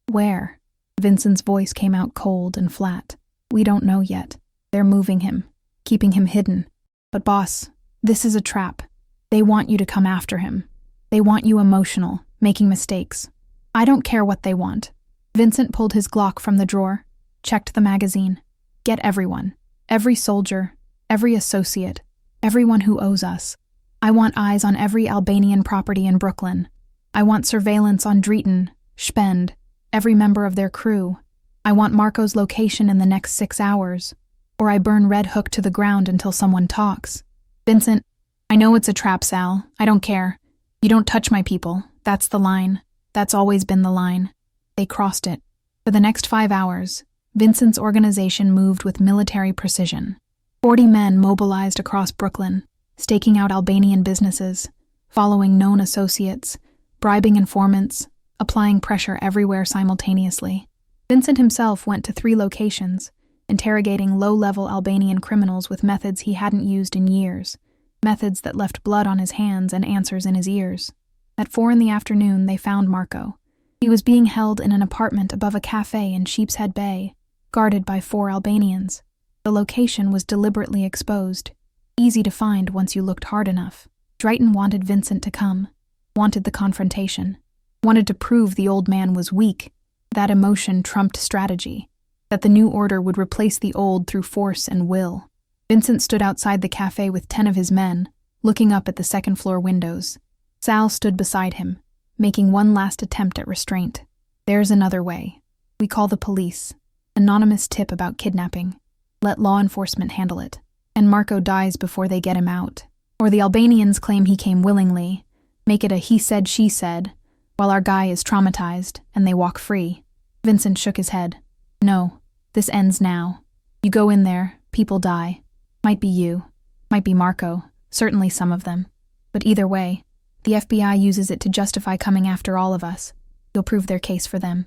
Where? Vincent's voice came out cold and flat. We don't know yet. They're moving him, keeping him hidden. But boss, this is a trap. They want you to come after him. They want you emotional, making mistakes. I don't care what they want. Vincent pulled his Glock from the drawer, checked the magazine. Get everyone. Every soldier, every associate, everyone who owes us. I want eyes on every Albanian property in Brooklyn. I want surveillance on Dritten, Spend, every member of their crew. I want Marco's location in the next 6 hours, or I burn Red Hook to the ground until someone talks. Vincent, I know it's a trap, Sal. I don't care. You don't touch my people. That's the line. That's always been the line. They crossed it. For the next 5 hours, Vincent's organization moved with military precision. 40 men mobilized across Brooklyn, staking out Albanian businesses, following known associates, bribing informants, applying pressure everywhere simultaneously. Vincent himself went to 3 locations, interrogating low-level Albanian criminals with methods he hadn't used in years, methods that left blood on his hands and answers in his ears. At 4 in the afternoon, they found Marco. He was being held in an apartment above a cafe in Sheepshead Bay, guarded by 4 Albanians. The location was deliberately exposed, easy to find once you looked hard enough. Dritten wanted Vincent to come, wanted the confrontation, wanted to prove the old man was weak, that emotion trumped strategy, that the new order would replace the old through force and will. Vincent stood outside the cafe with 10 of his men, looking up at the second-floor windows. Sal stood beside him, making one last attempt at restraint. There's another way. We call the police. Anonymous tip about kidnapping. Let law enforcement handle it. And Marco dies before they get him out. Or the Albanians claim he came willingly. Make it a he said, she said, while our guy is traumatized and they walk free. Vincent shook his head. No, this ends now. You go in there, people die. Might be you. Might be Marco. Certainly some of them. But either way, the FBI uses it to justify coming after all of us. You'll prove their case for them.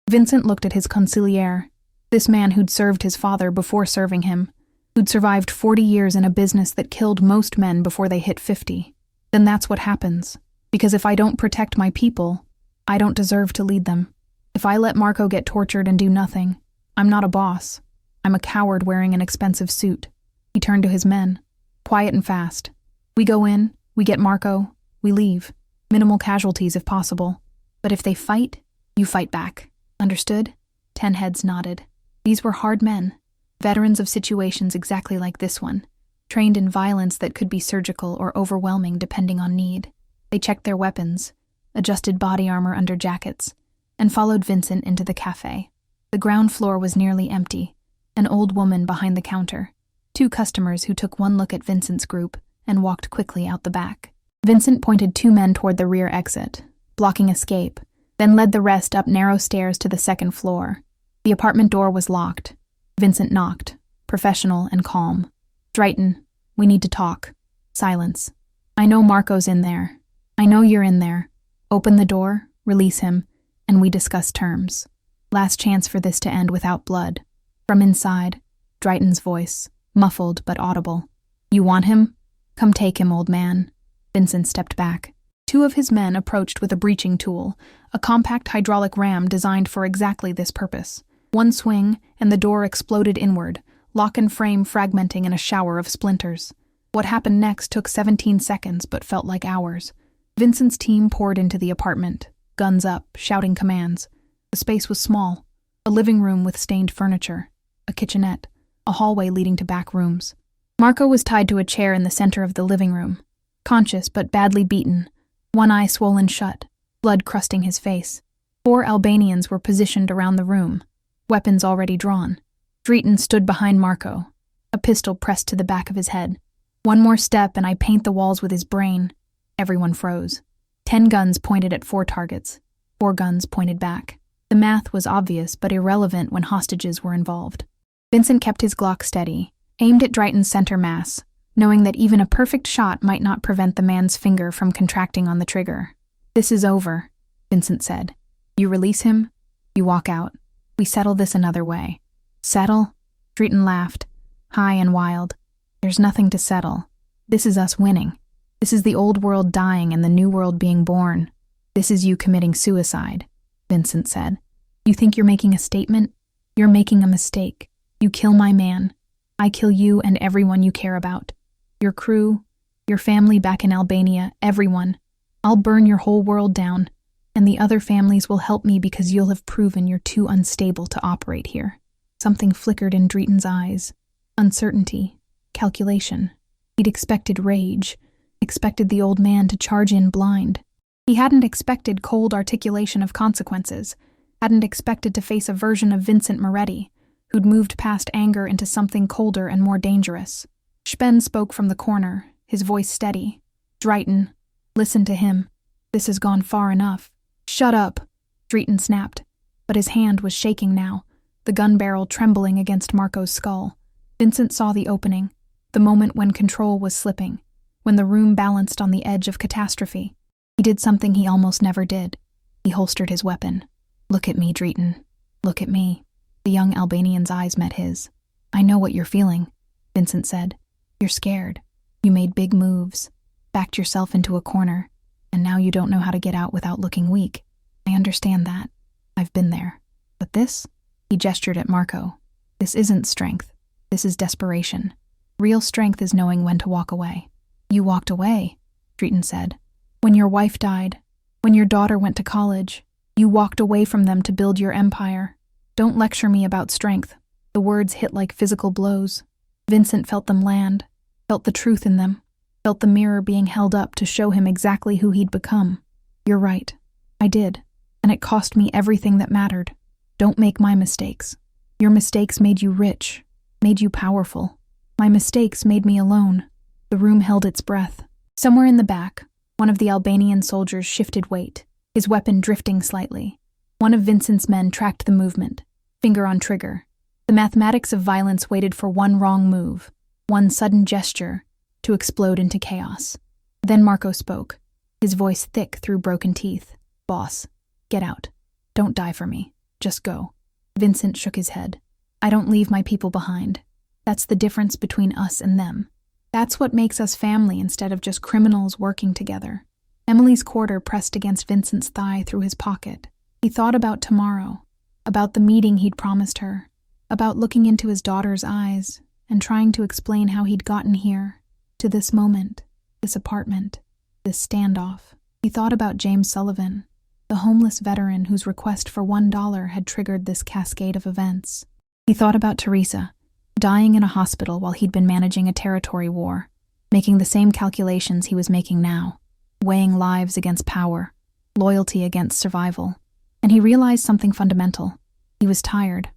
Vincent looked at his consigliere, this man who'd served his father before serving him, who'd survived 40 years in a business that killed most men before they hit 50. Then that's what happens. Because if I don't protect my people, I don't deserve to lead them. If I let Marco get tortured and do nothing, I'm not a boss. I'm a coward wearing an expensive suit. He turned to his men. Quiet and fast. We go in, we get Marco, we leave. Minimal casualties if possible. But if they fight, you fight back. Understood? 10 heads nodded. These were hard men, veterans of situations exactly like this one, trained in violence that could be surgical or overwhelming depending on need. They checked their weapons, adjusted body armor under jackets, and followed Vincent into the cafe. The ground floor was nearly empty, an old woman behind the counter, 2 customers who took one look at Vincent's group and walked quickly out the back. Vincent pointed 2 men toward the rear exit, blocking escape, then led the rest up narrow stairs to the second floor. The apartment door was locked. Vincent knocked, professional and calm. Dritten, we need to talk. Silence. I know Marco's in there. I know you're in there. Open the door, release him, and we discuss terms. Last chance for this to end without blood. From inside, Driten's voice, muffled but audible. You want him? Come take him, old man. Vincent stepped back. 2 of his men approached with a breaching tool, a compact hydraulic ram designed for exactly this purpose. One swing, and the door exploded inward, lock and frame fragmenting in a shower of splinters. What happened next took 17 seconds but felt like hours. Vincent's team poured into the apartment, guns up, shouting commands. The space was small, a living room with stained furniture, a kitchenette, a hallway leading to back rooms. Marco was tied to a chair in the center of the living room, conscious but badly beaten, one eye swollen shut, blood crusting his face. 4 Albanians were positioned around the room, weapons already drawn. Dritten stood behind Marco, a pistol pressed to the back of his head. One more step and I paint the walls with his brain. Everyone froze. 10 guns pointed at 4 targets. 4 guns pointed back. The math was obvious but irrelevant when hostages were involved. Vincent kept his Glock steady, aimed at Dritten's center mass, knowing that even a perfect shot might not prevent the man's finger from contracting on the trigger. This is over, Vincent said. You release him, you walk out. We settle this another way. Settle? Dritten laughed, high and wild. There's nothing to settle. This is us winning. This is the old world dying and the new world being born. This is you committing suicide, Vincent said. You think you're making a statement? You're making a mistake. You kill my man. I kill you and everyone you care about. Your crew, your family back in Albania, everyone. I'll burn your whole world down, and the other families will help me because you'll have proven you're too unstable to operate here. Something flickered in Drayton's eyes. Uncertainty. Calculation. He'd expected rage, expected the old man to charge in blind. He hadn't expected cold articulation of consequences, hadn't expected to face a version of Vincent Moretti, who'd moved past anger into something colder and more dangerous. Spen spoke from the corner, his voice steady. Drayton, listen to him. This has gone far enough. Shut up, Drayton snapped, but his hand was shaking now, the gun barrel trembling against Marco's skull. Vincent saw the opening, the moment when control was slipping, when the room balanced on the edge of catastrophe. He did something he almost never did. He holstered his weapon. Look at me, Drayton. Look at me. The young Albanian's eyes met his. I know what you're feeling, Vincent said. You're scared. You made big moves, backed yourself into a corner, and now you don't know how to get out without looking weak. I understand that. I've been there. But this? He gestured at Marco. This isn't strength. This is desperation. Real strength is knowing when to walk away. You walked away, Drayton said. When your wife died, when your daughter went to college, you walked away from them to build your empire. Don't lecture me about strength. The words hit like physical blows. Vincent felt them land, felt the truth in them, felt the mirror being held up to show him exactly who he'd become. You're right. I did. And it cost me everything that mattered. Don't make my mistakes. Your mistakes made you rich, made you powerful. My mistakes made me alone. The room held its breath. Somewhere in the back, one of the Albanian soldiers shifted weight, his weapon drifting slightly. One of Vincent's men tracked the movement, finger on trigger. The mathematics of violence waited for one wrong move, one sudden gesture, to explode into chaos. Then Marco spoke, his voice thick through broken teeth. Boss, get out. Don't die for me. Just go. Vincent shook his head. I don't leave my people behind. That's the difference between us and them. That's what makes us family instead of just criminals working together. Emily's quarter pressed against Vincent's thigh through his pocket. He thought about tomorrow, about the meeting he'd promised her, about looking into his daughter's eyes and trying to explain how he'd gotten here, to this moment, this apartment, this standoff. He thought about James Sullivan, the homeless veteran whose request for $1 had triggered this cascade of events. He thought about Teresa, dying in a hospital while he'd been managing a territory war, making the same calculations he was making now, weighing lives against power, loyalty against survival. And he realized something fundamental. He was tired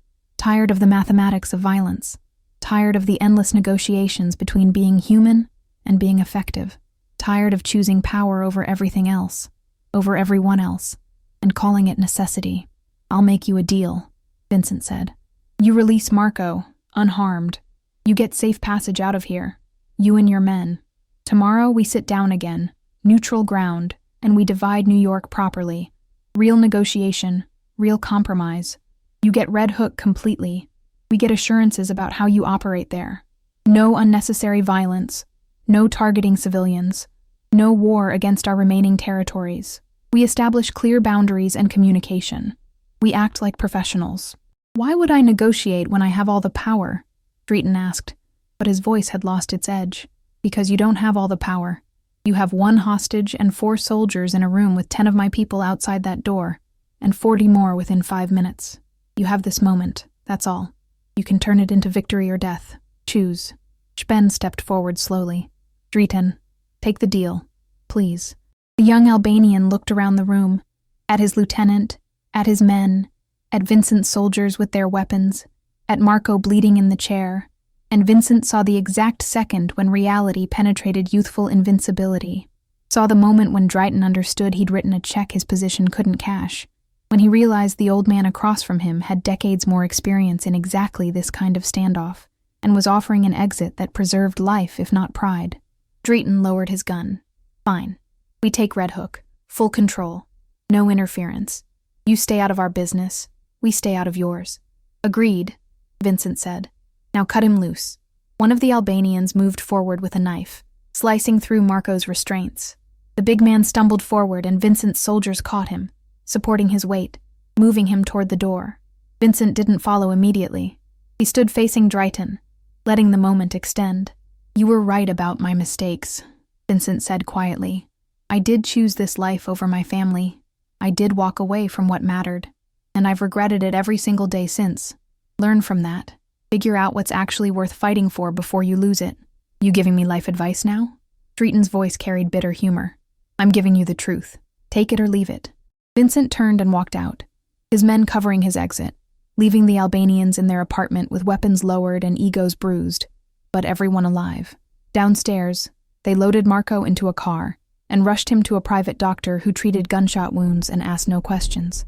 of the mathematics of violence, tired of the endless negotiations between being human and being effective, tired of choosing power over everything else, over everyone else, and calling it necessity. I'll make you a deal, Vincent said. You release Marco, unharmed. You get safe passage out of here, you and your men. Tomorrow we sit down again, neutral ground, and we divide New York properly. Real negotiation, real compromise. You get Red Hook completely. We get assurances about how you operate there. No unnecessary violence, no targeting civilians, no war against our remaining territories. We establish clear boundaries and communication. We act like professionals. Why would I negotiate when I have all the power? Drayton asked, but his voice had lost its edge. Because you don't have all the power. You have 1 hostage and 4 soldiers in a room with 10 of my people outside that door, and 40 more within 5 minutes. You have this moment, that's all. You can turn it into victory or death. Choose. Spen stepped forward slowly. Drayton, take the deal, please. The young Albanian looked around the room, at his lieutenant, at his men, at Vincent's soldiers with their weapons, at Marco bleeding in the chair, and Vincent saw the exact second when reality penetrated youthful invincibility, saw the moment when Drayton understood he'd written a check his position couldn't cash, when he realized the old man across from him had decades more experience in exactly this kind of standoff, and was offering an exit that preserved life if not pride. Drayton lowered his gun. Fine. We take Red Hook. Full control. No interference. You stay out of our business. We stay out of yours. Agreed, Vincent said. Now cut him loose. One of the Albanians moved forward with a knife, slicing through Marco's restraints. The big man stumbled forward and Vincent's soldiers caught him, supporting his weight, moving him toward the door. Vincent didn't follow immediately. He stood facing Drayton, letting the moment extend. "You were right about my mistakes," Vincent said quietly. "I did choose this life over my family. I did walk away from what mattered, and I've regretted it every single day since. Learn from that. Figure out what's actually worth fighting for before you lose it." "You giving me life advice now?" Drayton's voice carried bitter humor. "I'm giving you the truth. Take it or leave it." Vincent turned and walked out, his men covering his exit, leaving the Albanians in their apartment with weapons lowered and egos bruised, but everyone alive. Downstairs, they loaded Marco into a car and rushed him to a private doctor who treated gunshot wounds and asked no questions.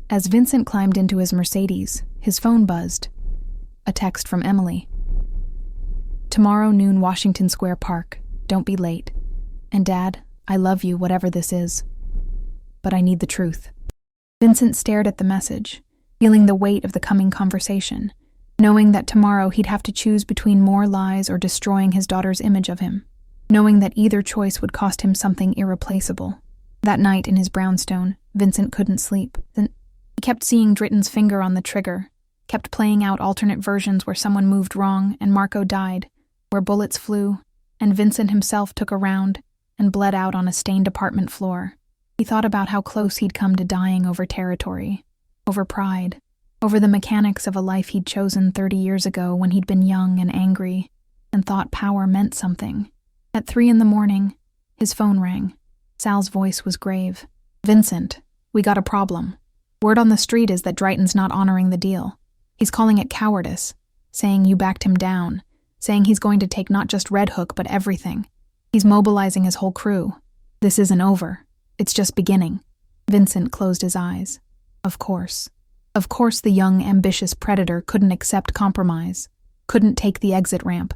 As Vincent climbed into his Mercedes, his phone buzzed. A text from Emily. "Tomorrow noon, Washington Square Park. Don't be late. And Dad, I love you, whatever this is. But I need the truth." Vincent stared at the message, feeling the weight of the coming conversation, knowing that tomorrow he'd have to choose between more lies or destroying his daughter's image of him, knowing that either choice would cost him something irreplaceable. That night in his brownstone, Vincent couldn't sleep. He kept seeing Drayton's finger on the trigger, kept playing out alternate versions where someone moved wrong and Marco died, where bullets flew, and Vincent himself took a round and bled out on a stained apartment floor. He thought about how close he'd come to dying over territory, over pride, over the mechanics of a life he'd chosen 30 years ago when he'd been young and angry and thought power meant something. At 3 a.m, his phone rang. Sal's voice was grave. "Vincent, we got a problem. Word on the street is that Drayton's not honoring the deal. He's calling it cowardice, saying you backed him down, saying he's going to take not just Red Hook but everything. He's mobilizing his whole crew. This isn't over. It's just beginning." Vincent closed his eyes. Of course. Of course the young, ambitious predator couldn't accept compromise, couldn't take the exit ramp,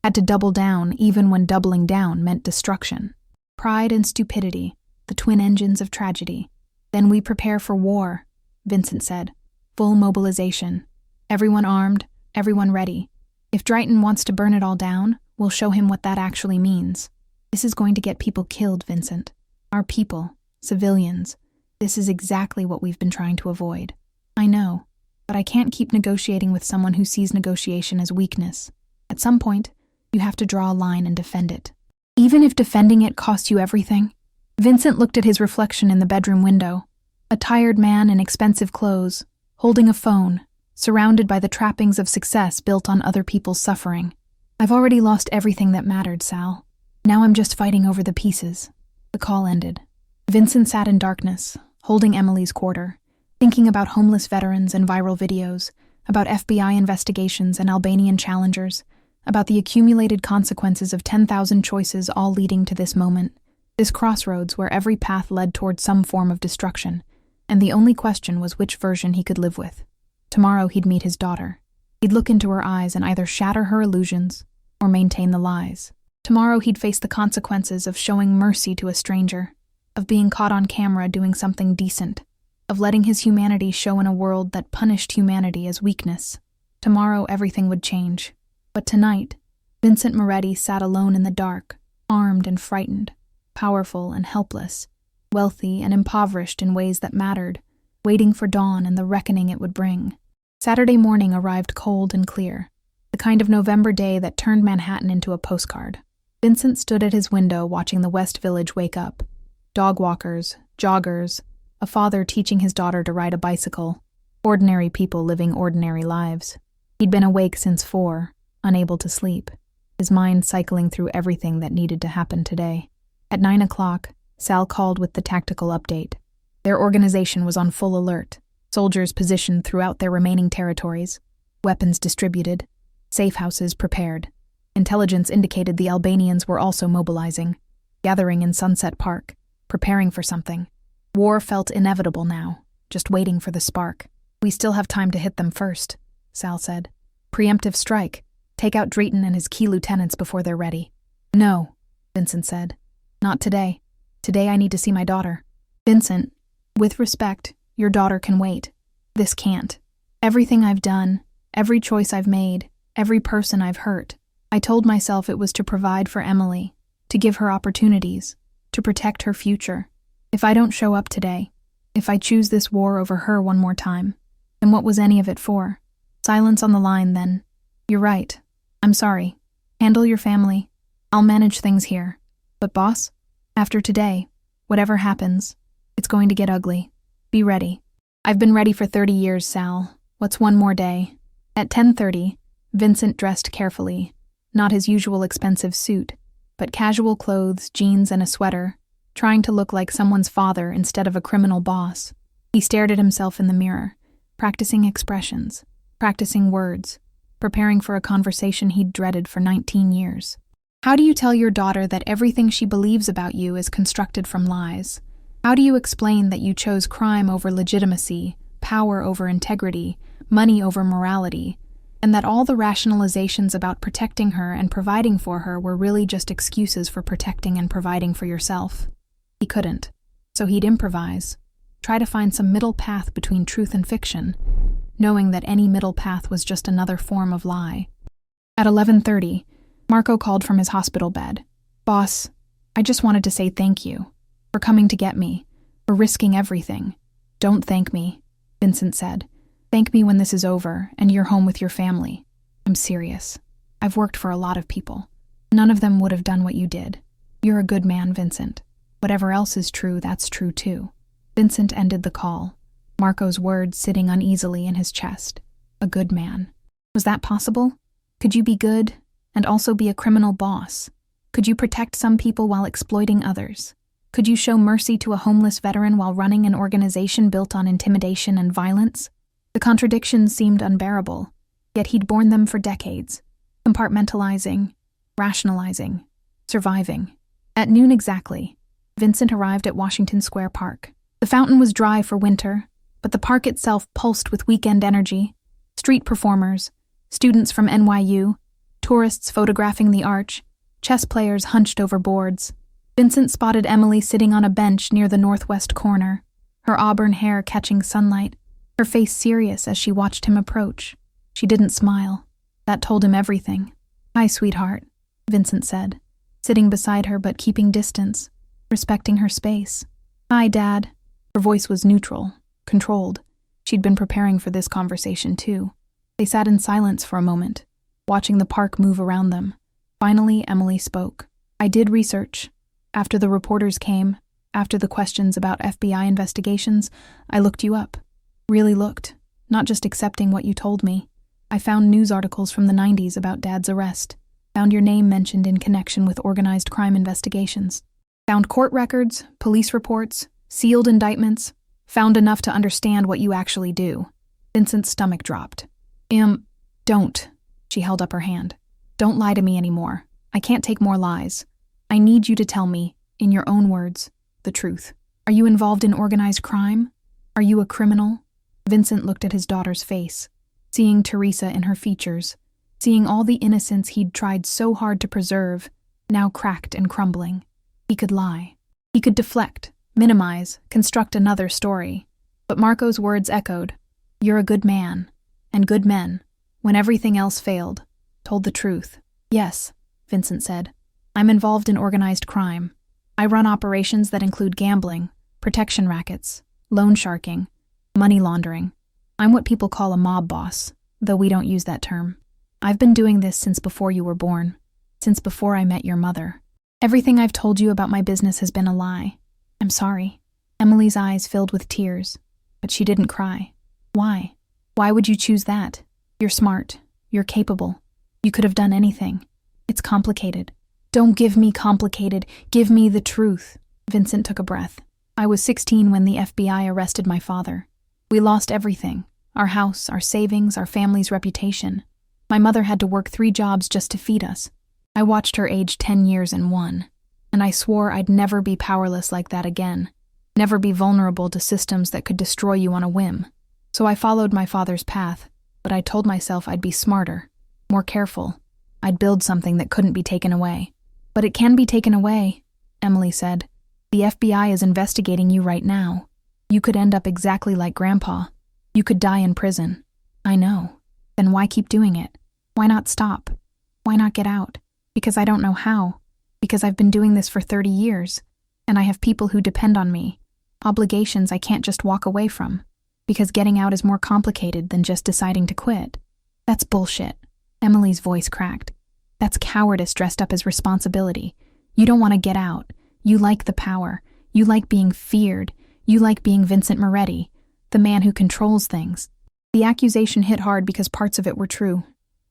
had to double down even when doubling down meant destruction. Pride and stupidity, the twin engines of tragedy. "Then we prepare for war," Vincent said. "Full mobilization. Everyone armed, everyone ready. If Drayton wants to burn it all down, we'll show him what that actually means. This is going to get people killed, Vincent. Our people, civilians. This is exactly what we've been trying to avoid. I know, but I can't keep negotiating with someone who sees negotiation as weakness. At some point, you have to draw a line and defend it. Even if defending it costs you everything." Vincent looked at his reflection in the bedroom window, a tired man in expensive clothes, holding a phone, surrounded by the trappings of success built on other people's suffering. "I've already lost everything that mattered, Sal. Now I'm just fighting over the pieces." The call ended. Vincent sat in darkness, holding Emily's quarter, thinking about homeless veterans and viral videos, about FBI investigations and Albanian challengers, about the accumulated consequences of 10,000 choices all leading to this moment, this crossroads where every path led toward some form of destruction, and the only question was which version he could live with. Tomorrow he'd meet his daughter. He'd look into her eyes and either shatter her illusions or maintain the lies. Tomorrow he'd face the consequences of showing mercy to a stranger, of being caught on camera doing something decent, of letting his humanity show in a world that punished humanity as weakness. Tomorrow everything would change. But tonight, Vincent Moretti sat alone in the dark, armed and frightened, powerful and helpless, wealthy and impoverished in ways that mattered, waiting for dawn and the reckoning it would bring. Saturday morning arrived cold and clear, the kind of November day that turned Manhattan into a postcard. Vincent stood at his window watching the West Village wake up. Dog walkers, joggers, a father teaching his daughter to ride a bicycle, ordinary people living ordinary lives. He'd been awake since 4, unable to sleep, his mind cycling through everything that needed to happen today. At 9 o'clock, Sal called with the tactical update. Their organization was on full alert, soldiers positioned throughout their remaining territories, weapons distributed, safe houses prepared. Intelligence indicated the Albanians were also mobilizing, gathering in Sunset Park, preparing for something. War felt inevitable now, just waiting for the spark. "We still have time to hit them first," Sal said. "Preemptive strike. Take out Drayton and his key lieutenants before they're ready." "No," Vincent said. "Not today. Today I need to see my daughter." "Vincent, with respect, your daughter can wait. This can't. Everything I've done, every choice I've made, every person I've hurt, I told myself it was to provide for Emily, to give her opportunities, to protect her future. If I don't show up today, if I choose this war over her one more time, then what was any of it for? Silence on the line, then. You're right. I'm sorry. Handle your family. I'll manage things here. But boss, after today, whatever happens, it's going to get ugly. Be ready. I've been ready for 30 years, Sal. What's one more day? At 10:30, Vincent dressed carefully, not his usual expensive suit, but casual clothes, jeans, and a sweater, trying to look like someone's father instead of a criminal boss. He stared at himself in the mirror, practicing expressions, practicing words, preparing for a conversation he'd dreaded for 19 years. How do you tell your daughter that everything she believes about you is constructed from lies? How do you explain that you chose crime over legitimacy, power over integrity, money over morality, and that all the rationalizations about protecting her and providing for her were really just excuses for protecting and providing for yourself? He couldn't, so he'd improvise, try to find some middle path between truth and fiction, knowing that any middle path was just another form of lie. At 11:30, Marco called from his hospital bed. Boss, I just wanted to say thank you for coming to get me, for risking everything. Don't thank me, Vincent said. Thank me when this is over and you're home with your family. I'm serious. I've worked for a lot of people. None of them would have done what you did. You're a good man, Vincent. Whatever else is true, that's true too. Vincent ended the call, Marco's words sitting uneasily in his chest. A good man. Was that possible? Could you be good and also be a criminal boss? Could you protect some people while exploiting others? Could you show mercy to a homeless veteran while running an organization built on intimidation and violence? The contradictions seemed unbearable, yet he'd borne them for decades, compartmentalizing, rationalizing, surviving. At noon exactly, Vincent arrived at Washington Square Park. The fountain was dry for winter, but the park itself pulsed with weekend energy. Street performers, students from NYU, tourists photographing the arch, chess players hunched over boards. Vincent spotted Emily sitting on a bench near the northwest corner, her auburn hair catching sunlight, her face serious as she watched him approach. She didn't smile. That told him everything. Hi, sweetheart, Vincent said, sitting beside her but keeping distance, respecting her space. Hi, Dad. Her voice was neutral, controlled. She'd been preparing for this conversation, too. They sat in silence for a moment, watching the park move around them. Finally, Emily spoke. I did research. After the reporters came, after the questions about FBI investigations, I looked you up. Really looked, not just accepting what you told me. I found news articles from the 90s about Dad's arrest. Found your name mentioned in connection with organized crime investigations. Found court records, police reports, sealed indictments. Found enough to understand what you actually do. Vincent's stomach dropped. Don't. She held up her hand. Don't lie to me anymore. I can't take more lies. I need you to tell me, in your own words, the truth. Are you involved in organized crime? Are you a criminal? Vincent looked at his daughter's face, seeing Teresa in her features, seeing all the innocence he'd tried so hard to preserve, now cracked and crumbling. He could lie. He could deflect, minimize, construct another story. But Marco's words echoed. You're a good man, and good men, when everything else failed, told the truth. Yes, Vincent said. I'm involved in organized crime. I run operations that include gambling, protection rackets, loan sharking, money laundering. I'm what people call a mob boss, though we don't use that term. I've been doing this since before you were born, since before I met your mother. Everything I've told you about my business has been a lie. I'm sorry. Emily's eyes filled with tears, but she didn't cry. Why? Why would you choose that? You're smart. You're capable. You could have done anything. It's complicated. Don't give me complicated. Give me the truth. Vincent took a breath. I was 16 when the FBI arrested my father. We lost everything. Our house, our savings, our family's reputation. My mother had to work 3 jobs just to feed us. I watched her age 10 years in one. And I swore I'd never be powerless like that again. Never be vulnerable to systems that could destroy you on a whim. So I followed my father's path, but I told myself I'd be smarter, more careful. I'd build something that couldn't be taken away. But it can be taken away, Emily said. The FBI is investigating you right now. You could end up exactly like Grandpa. You could die in prison. I know. Then why keep doing it? Why not stop? Why not get out? Because I don't know how. Because I've been doing this for 30 years, and I have people who depend on me. Obligations I can't just walk away from. Because getting out is more complicated than just deciding to quit. That's bullshit. Emily's voice cracked. That's cowardice dressed up as responsibility. You don't want to get out. You like the power. You like being feared. You like being Vincent Moretti, the man who controls things. The accusation hit hard because parts of it were true.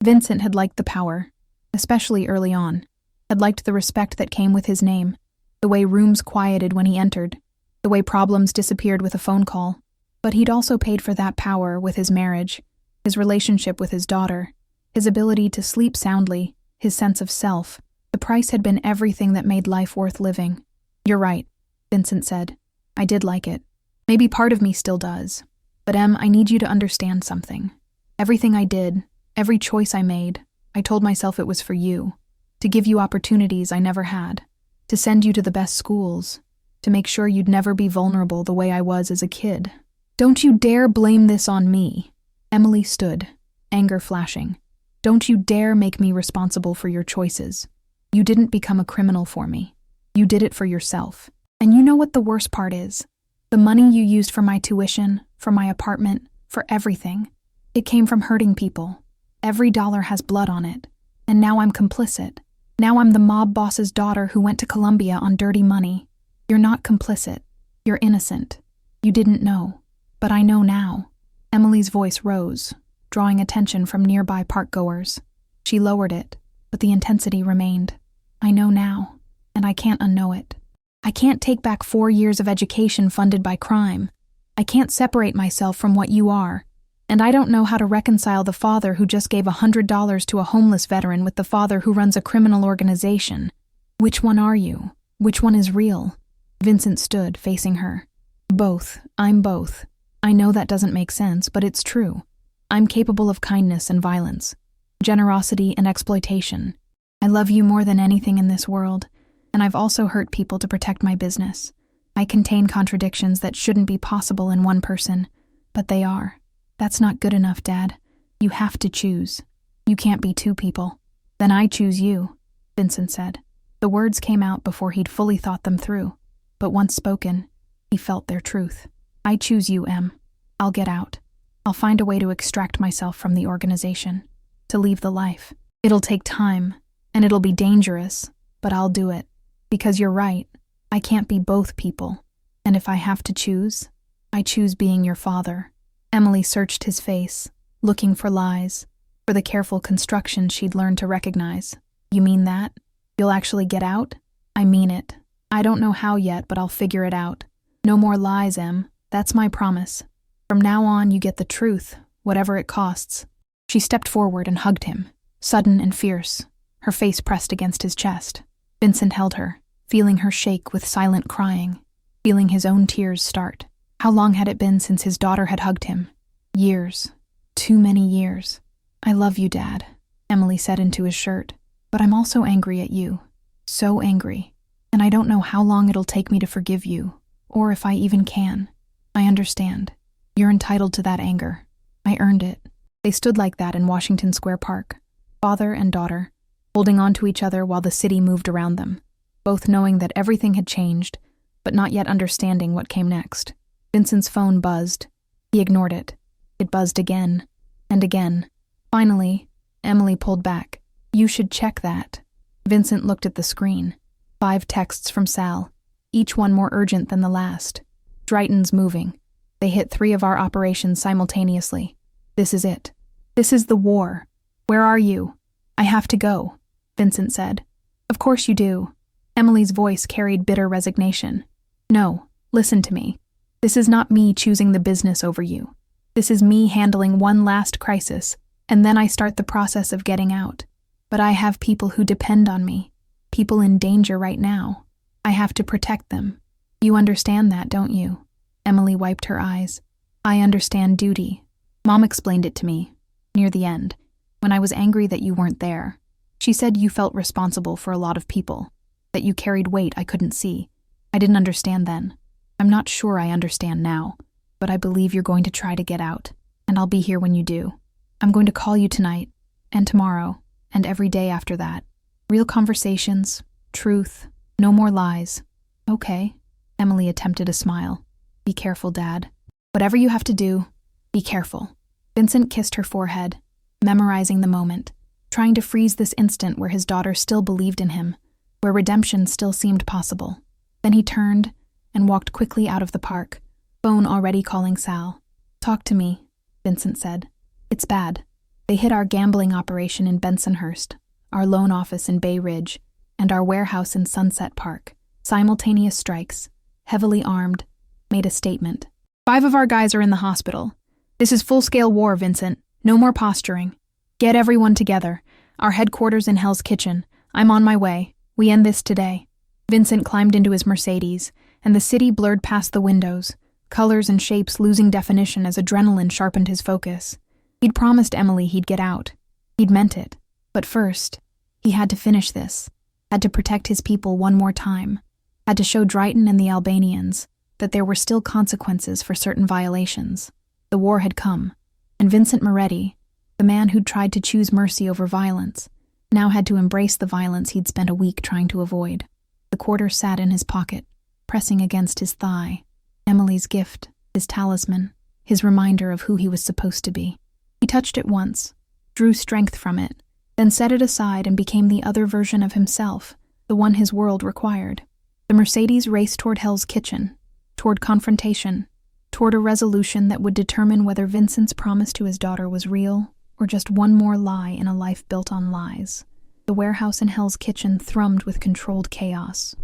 Vincent had liked the power, especially early on, had liked the respect that came with his name, the way rooms quieted when he entered, the way problems disappeared with a phone call. But he'd also paid for that power with his marriage, his relationship with his daughter, his ability to sleep soundly, his sense of self. The price had been everything that made life worth living. You're right, Vincent said. I did like it. Maybe part of me still does. But Em, I need you to understand something. Everything I did, every choice I made, I told myself it was for you. To give you opportunities I never had. To send you to the best schools. To make sure you'd never be vulnerable the way I was as a kid. Don't you dare blame this on me. Emily stood, anger flashing. Don't you dare make me responsible for your choices. You didn't become a criminal for me. You did it for yourself. And you know what the worst part is? The money you used for my tuition, for my apartment, for everything. It came from hurting people. Every dollar has blood on it. And now I'm complicit. Now I'm the mob boss's daughter who went to Colombia on dirty money. You're not complicit. You're innocent. You didn't know. But I know now. Emily's voice rose, drawing attention from nearby parkgoers. She lowered it, but the intensity remained. I know now, and I can't unknow it. I can't take back 4 years of education funded by crime. I can't separate myself from what you are. And I don't know how to reconcile the father who just gave $100 to a homeless veteran with the father who runs a criminal organization. Which one are you? Which one is real? Vincent stood, facing her. Both. I'm both. I know that doesn't make sense, but it's true. I'm capable of kindness and violence, generosity and exploitation. I love you more than anything in this world, and I've also hurt people to protect my business. I contain contradictions that shouldn't be possible in one person, but they are. That's not good enough, Dad. You have to choose. You can't be two people. Then I choose you, Vincent said. The words came out before he'd fully thought them through, but once spoken, he felt their truth. I choose you, Em. I'll get out. I'll find a way to extract myself from the organization, to leave the life. It'll take time, and it'll be dangerous, but I'll do it. Because you're right, I can't be both people. And if I have to choose, I choose being your father. Emily searched his face, looking for lies, for the careful construction she'd learned to recognize. You mean that? You'll actually get out? I mean it. I don't know how yet, but I'll figure it out. No more lies, Em. That's my promise. From now on, you get the truth, whatever it costs. She stepped forward and hugged him, sudden and fierce, her face pressed against his chest. Vincent held her, feeling her shake with silent crying, feeling his own tears start. How long had it been since his daughter had hugged him? Years. Too many years. I love you, Dad, Emily said into his shirt. But I'm also angry at you. So angry. And I don't know how long it'll take me to forgive you, or if I even can. I understand. You're entitled to that anger. I earned it. They stood like that in Washington Square Park, father and daughter, holding on to each other while the city moved around them, both knowing that everything had changed, but not yet understanding what came next. Vincent's phone buzzed. He ignored it. It buzzed again, and again. Finally, Emily pulled back. You should check that. Vincent looked at the screen. 5 texts from Sal, each one more urgent than the last. Drayton's moving. They hit 3 of our operations simultaneously. This is it. This is the war. Where are you? I have to go, Vincent said. Of course you do. Emily's voice carried bitter resignation. No, listen to me. This is not me choosing the business over you. This is me handling one last crisis, and then I start the process of getting out. But I have people who depend on me, people in danger right now. I have to protect them. You understand that, don't you? Emily wiped her eyes. I understand duty. Mom explained it to me, near the end, when I was angry that you weren't there. She said you felt responsible for a lot of people, that you carried weight I couldn't see. I didn't understand then. I'm not sure I understand now, but I believe you're going to try to get out, and I'll be here when you do. I'm going to call you tonight, and tomorrow, and every day after that. Real conversations, truth, no more lies. Okay, Emily attempted a smile. Be careful, Dad. Whatever you have to do, be careful. Vincent kissed her forehead, memorizing the moment, trying to freeze this instant where his daughter still believed in him, where redemption still seemed possible. Then he turned and walked quickly out of the park, phone already calling Sal. Talk to me, Vincent said. It's bad. They hit our gambling operation in Bensonhurst, our loan office in Bay Ridge, and our warehouse in Sunset Park. Simultaneous strikes, heavily armed, made a statement. 5 of our guys are in the hospital. This is full-scale war, Vincent. No more posturing. Get everyone together. Our headquarters in Hell's Kitchen. I'm on my way. We end this today. Vincent climbed into his Mercedes, and the city blurred past the windows, colors and shapes losing definition as adrenaline sharpened his focus. He'd promised Emily he'd get out. He'd meant it. But first, he had to finish this. Had to protect his people one more time. Had to show Drayton and the Albanians that there were still consequences for certain violations. The war had come, and Vincent Moretti, the man who'd tried to choose mercy over violence, now had to embrace the violence he'd spent a week trying to avoid. The quarter sat in his pocket, pressing against his thigh. Emily's gift, his talisman, his reminder of who he was supposed to be. He touched it once, drew strength from it, then set it aside and became the other version of himself, the one his world required. The Mercedes raced toward Hell's Kitchen, toward confrontation, toward a resolution that would determine whether Vincent's promise to his daughter was real or just one more lie in a life built on lies. The warehouse in Hell's Kitchen thrummed with controlled chaos.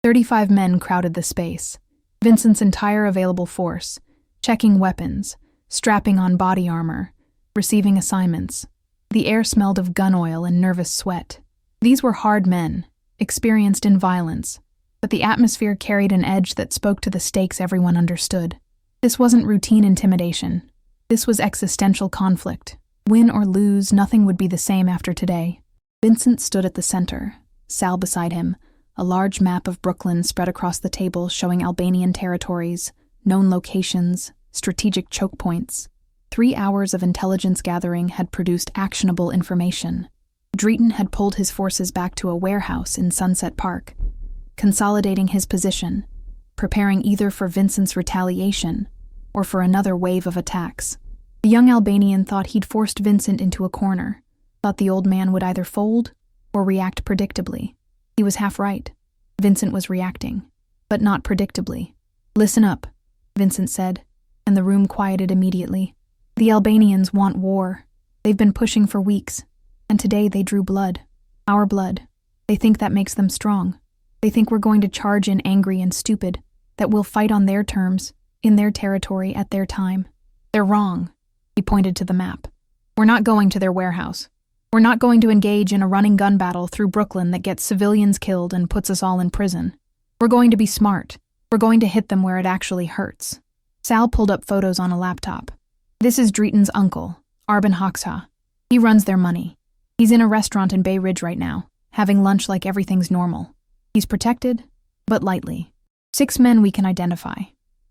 35 men crowded the space, Vincent's entire available force, checking weapons, strapping on body armor, receiving assignments. The air smelled of gun oil and nervous sweat. These were hard men, experienced in violence, but the atmosphere carried an edge that spoke to the stakes everyone understood. This wasn't routine intimidation. This was existential conflict. Win or lose, nothing would be the same after today. Vincent stood at the center, Sal beside him, a large map of Brooklyn spread across the table showing Albanian territories, known locations, strategic choke points. 3 hours of intelligence gathering had produced actionable information. Drayton had pulled his forces back to a warehouse in Sunset Park, consolidating his position, preparing either for Vincent's retaliation or for another wave of attacks. The young Albanian thought he'd forced Vincent into a corner, thought the old man would either fold or react predictably. He was half right. Vincent was reacting, but not predictably. Listen up, Vincent said, and the room quieted immediately. The Albanians want war. They've been pushing for weeks, and today they drew blood. Our blood. They think that makes them strong. They think we're going to charge in angry and stupid, that we'll fight on their terms, in their territory at their time. They're wrong. He pointed to the map. We're not going to their warehouse. We're not going to engage in a running gun battle through Brooklyn that gets civilians killed and puts us all in prison. We're going to be smart. We're going to hit them where it actually hurts. Sal pulled up photos on a laptop. This is Drayton's uncle, Arben Hoxha. He runs their money. He's in a restaurant in Bay Ridge right now, having lunch like everything's normal. He's protected, but lightly. 6 men we can identify,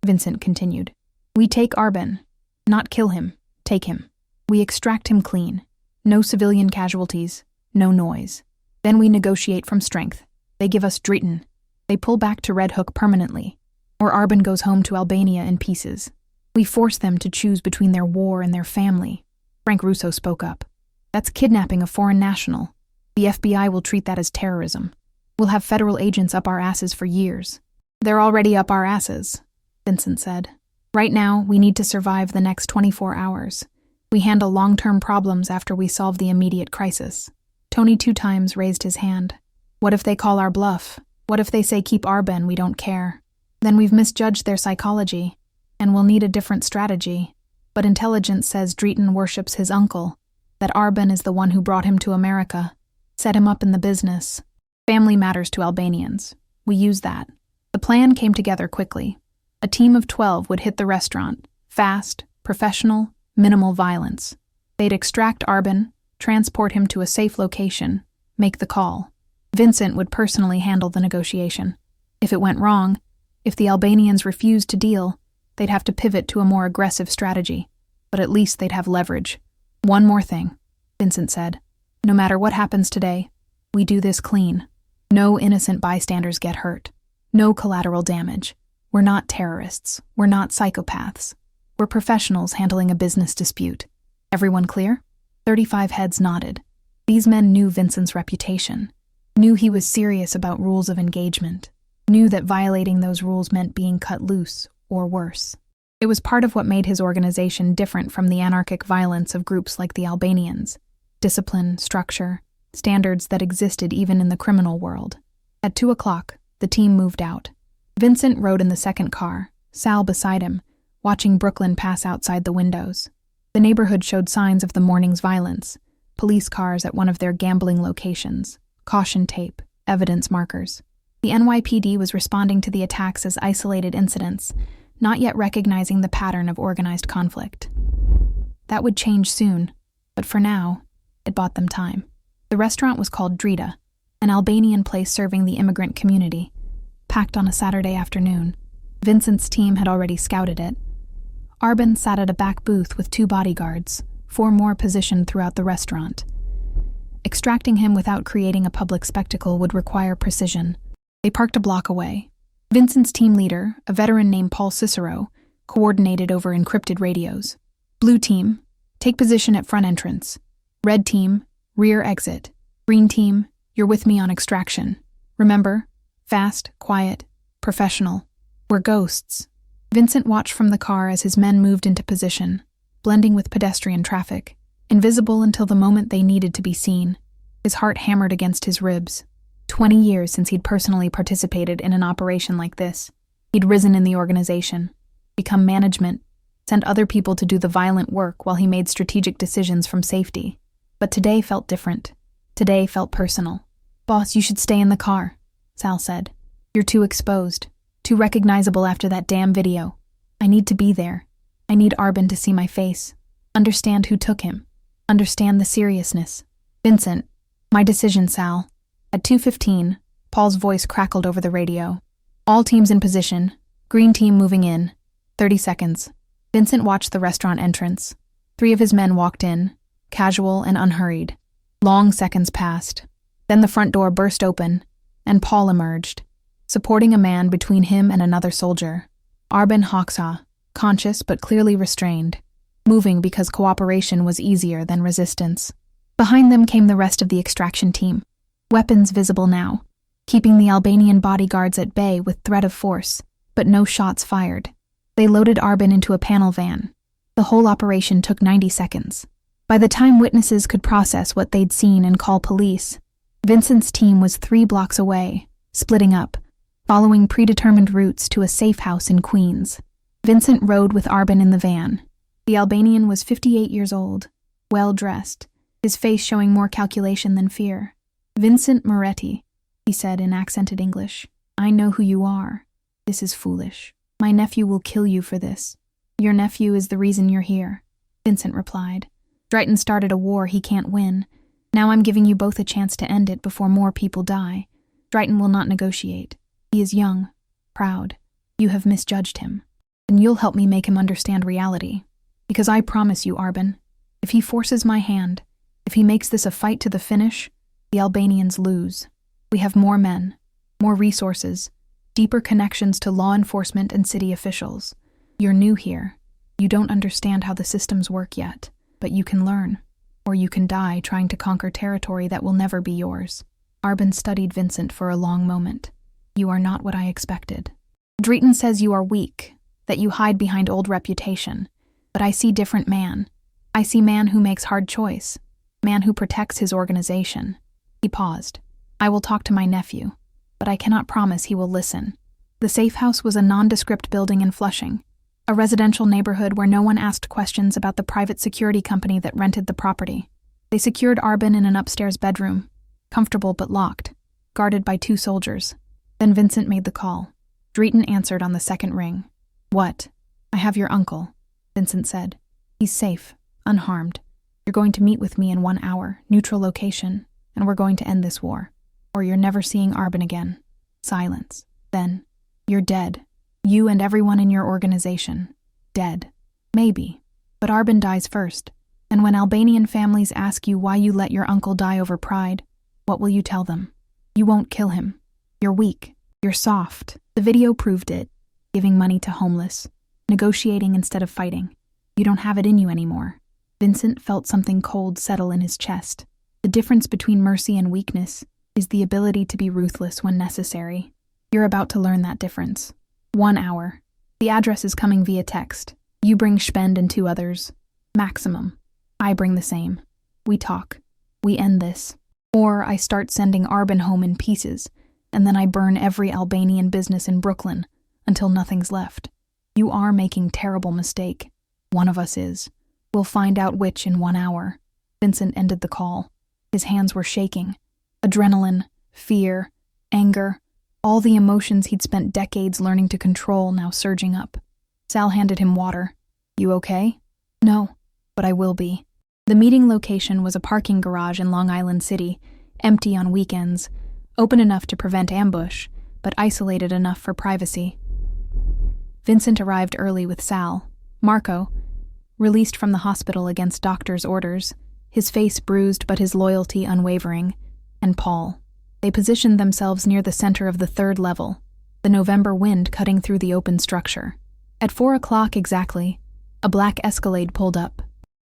Vincent continued. We take Arben. Not kill him, take him. We extract him clean. No civilian casualties, no noise. Then we negotiate from strength. They give us Drayton. They pull back to Red Hook permanently, or Arben goes home to Albania in pieces. We force them to choose between their war and their family. Frank Russo spoke up. That's kidnapping a foreign national. The FBI will treat that as terrorism. We'll have federal agents up our asses for years. They're already up our asses, Vincent said. Right now, we need to survive the next 24 hours. We handle long-term problems after we solve the immediate crisis. Tony 2 times raised his hand. What if they call our bluff? What if they say keep Arben, we don't care? Then we've misjudged their psychology, and we'll need a different strategy. But intelligence says Drayton worships his uncle, that Arben is the one who brought him to America, set him up in the business. Family matters to Albanians. We use that. The plan came together quickly. A team of 12 would hit the restaurant, fast, professional, minimal violence. They'd extract Arben, transport him to a safe location, make the call. Vincent would personally handle the negotiation. If it went wrong, if the Albanians refused to deal, they'd have to pivot to a more aggressive strategy. But at least they'd have leverage. One more thing, Vincent said. No matter what happens today, we do this clean. No innocent bystanders get hurt. No collateral damage. We're not terrorists. We're not psychopaths. We're professionals handling a business dispute. Everyone clear? 35 heads nodded. These men knew Vincent's reputation, knew he was serious about rules of engagement, knew that violating those rules meant being cut loose, or worse. It was part of what made his organization different from the anarchic violence of groups like the Albanians. Discipline, structure, standards that existed even in the criminal world. At 2 o'clock, the team moved out. Vincent rode in the second car, Sal beside him, watching Brooklyn pass outside the windows. The neighborhood showed signs of the morning's violence. Police cars at one of their gambling locations, caution tape, evidence markers. The NYPD was responding to the attacks as isolated incidents, not yet recognizing the pattern of organized conflict. That would change soon, but for now, it bought them time. The restaurant was called Drita, an Albanian place serving the immigrant community. Packed on a Saturday afternoon, Vincent's team had already scouted it. Arbin sat at a back booth with 2 bodyguards, 4 more positioned throughout the restaurant. Extracting him without creating a public spectacle would require precision. They parked a block away. Vincent's team leader, a veteran named Paul Cicero, coordinated over encrypted radios. Blue team, take position at front entrance. Red team, rear exit. Green team, you're with me on extraction. Remember, fast, quiet, professional. We're ghosts. Vincent watched from the car as his men moved into position, blending with pedestrian traffic, invisible until the moment they needed to be seen. His heart hammered against his ribs. 20 years since he'd personally participated in an operation like this. He'd risen in the organization, become management, sent other people to do the violent work while he made strategic decisions from safety. But today felt different. Today felt personal. "Boss, you should stay in the car," Sal said. "You're too exposed, too recognizable after that damn video. I need to be there. I need Arbin to see my face, understand who took him, understand the seriousness." "Vincent, my decision, Sal." At 2:15, Paul's voice crackled over the radio. "All teams in position. Green team moving in. 30 seconds. Vincent watched the restaurant entrance. 3 of his men walked in, casual and unhurried. Long seconds passed. Then the front door burst open, and Paul emerged, supporting a man between him and another soldier. Arbin Hoxha, conscious but clearly restrained, moving because cooperation was easier than resistance. Behind them came the rest of the extraction team, weapons visible now, keeping the Albanian bodyguards at bay with threat of force, but no shots fired. They loaded Arbin into a panel van. The whole operation took 90 seconds. By the time witnesses could process what they'd seen and call police, Vincent's team was 3 blocks away, splitting up, following predetermined routes to a safe house in Queens. Vincent rode with Arbin in the van. The Albanian was 58 years old, well-dressed, his face showing more calculation than fear. "Vincent Moretti," he said in accented English. "I know who you are. This is foolish. My nephew will kill you for this. Your nephew is the reason you're here," Vincent replied. "Drayton started a war he can't win. Now I'm giving you both a chance to end it before more people die. Drayton will not negotiate. He is young, proud. You have misjudged him. And you'll help me make him understand reality. Because I promise you, Arbin, if he forces my hand, if he makes this a fight to the finish, the Albanians lose. We have more men, more resources, deeper connections to law enforcement and city officials. You're new here. You don't understand how the systems work yet, but you can learn. Or you can die trying to conquer territory that will never be yours." Arbin studied Vincent for a long moment. "You are not what I expected. Drayton says you are weak, that you hide behind old reputation. But I see different man. I see man who makes hard choice, man who protects his organization." He paused. "I will talk to my nephew, but I cannot promise he will listen." The safe house was a nondescript building in Flushing, a residential neighborhood where no one asked questions about the private security company that rented the property. They secured Arbin in an upstairs bedroom, comfortable but locked, guarded by 2 soldiers. Then Vincent made the call. Drayton answered on the second ring. "What?" "I have your uncle," Vincent said. "He's safe, unharmed. You're going to meet with me in 1 hour, neutral location, and we're going to end this war. Or you're never seeing Arbin again." Silence. Then, "You're dead. You and everyone in your organization. Dead. Maybe. But Arbin dies first, And when Albanian families ask you why you let your uncle die over pride, what will you tell them? You won't kill him. You're weak. You're soft. The video proved it. Giving money to homeless. Negotiating instead of fighting. You don't have it in you anymore. Vincent felt something cold settle in his chest. The difference between mercy and weakness is the ability to be ruthless when necessary. You're about to learn that difference. 1 hour. The address is coming via text. You bring Spend and 2 others. Maximum. I bring the same. We talk. We end this. Or I start sending Arbin home in pieces, and then I burn every Albanian business in Brooklyn until nothing's left. You are making terrible mistake. One of us is. We'll find out which in 1 hour. Vincent ended the call. His hands were shaking. Adrenaline, fear, anger, all the emotions he'd spent decades learning to control now surging up. Sal handed him water. You okay? No, but I will be. The meeting location was a parking garage in Long Island City, empty on weekends, open enough to prevent ambush, but isolated enough for privacy. Vincent arrived early with Sal. Marco, released from the hospital against doctor's orders, his face bruised but his loyalty unwavering, and Paul. They positioned themselves near the center of the 3rd level, the November wind cutting through the open structure. At 4 o'clock exactly, a black Escalade pulled up.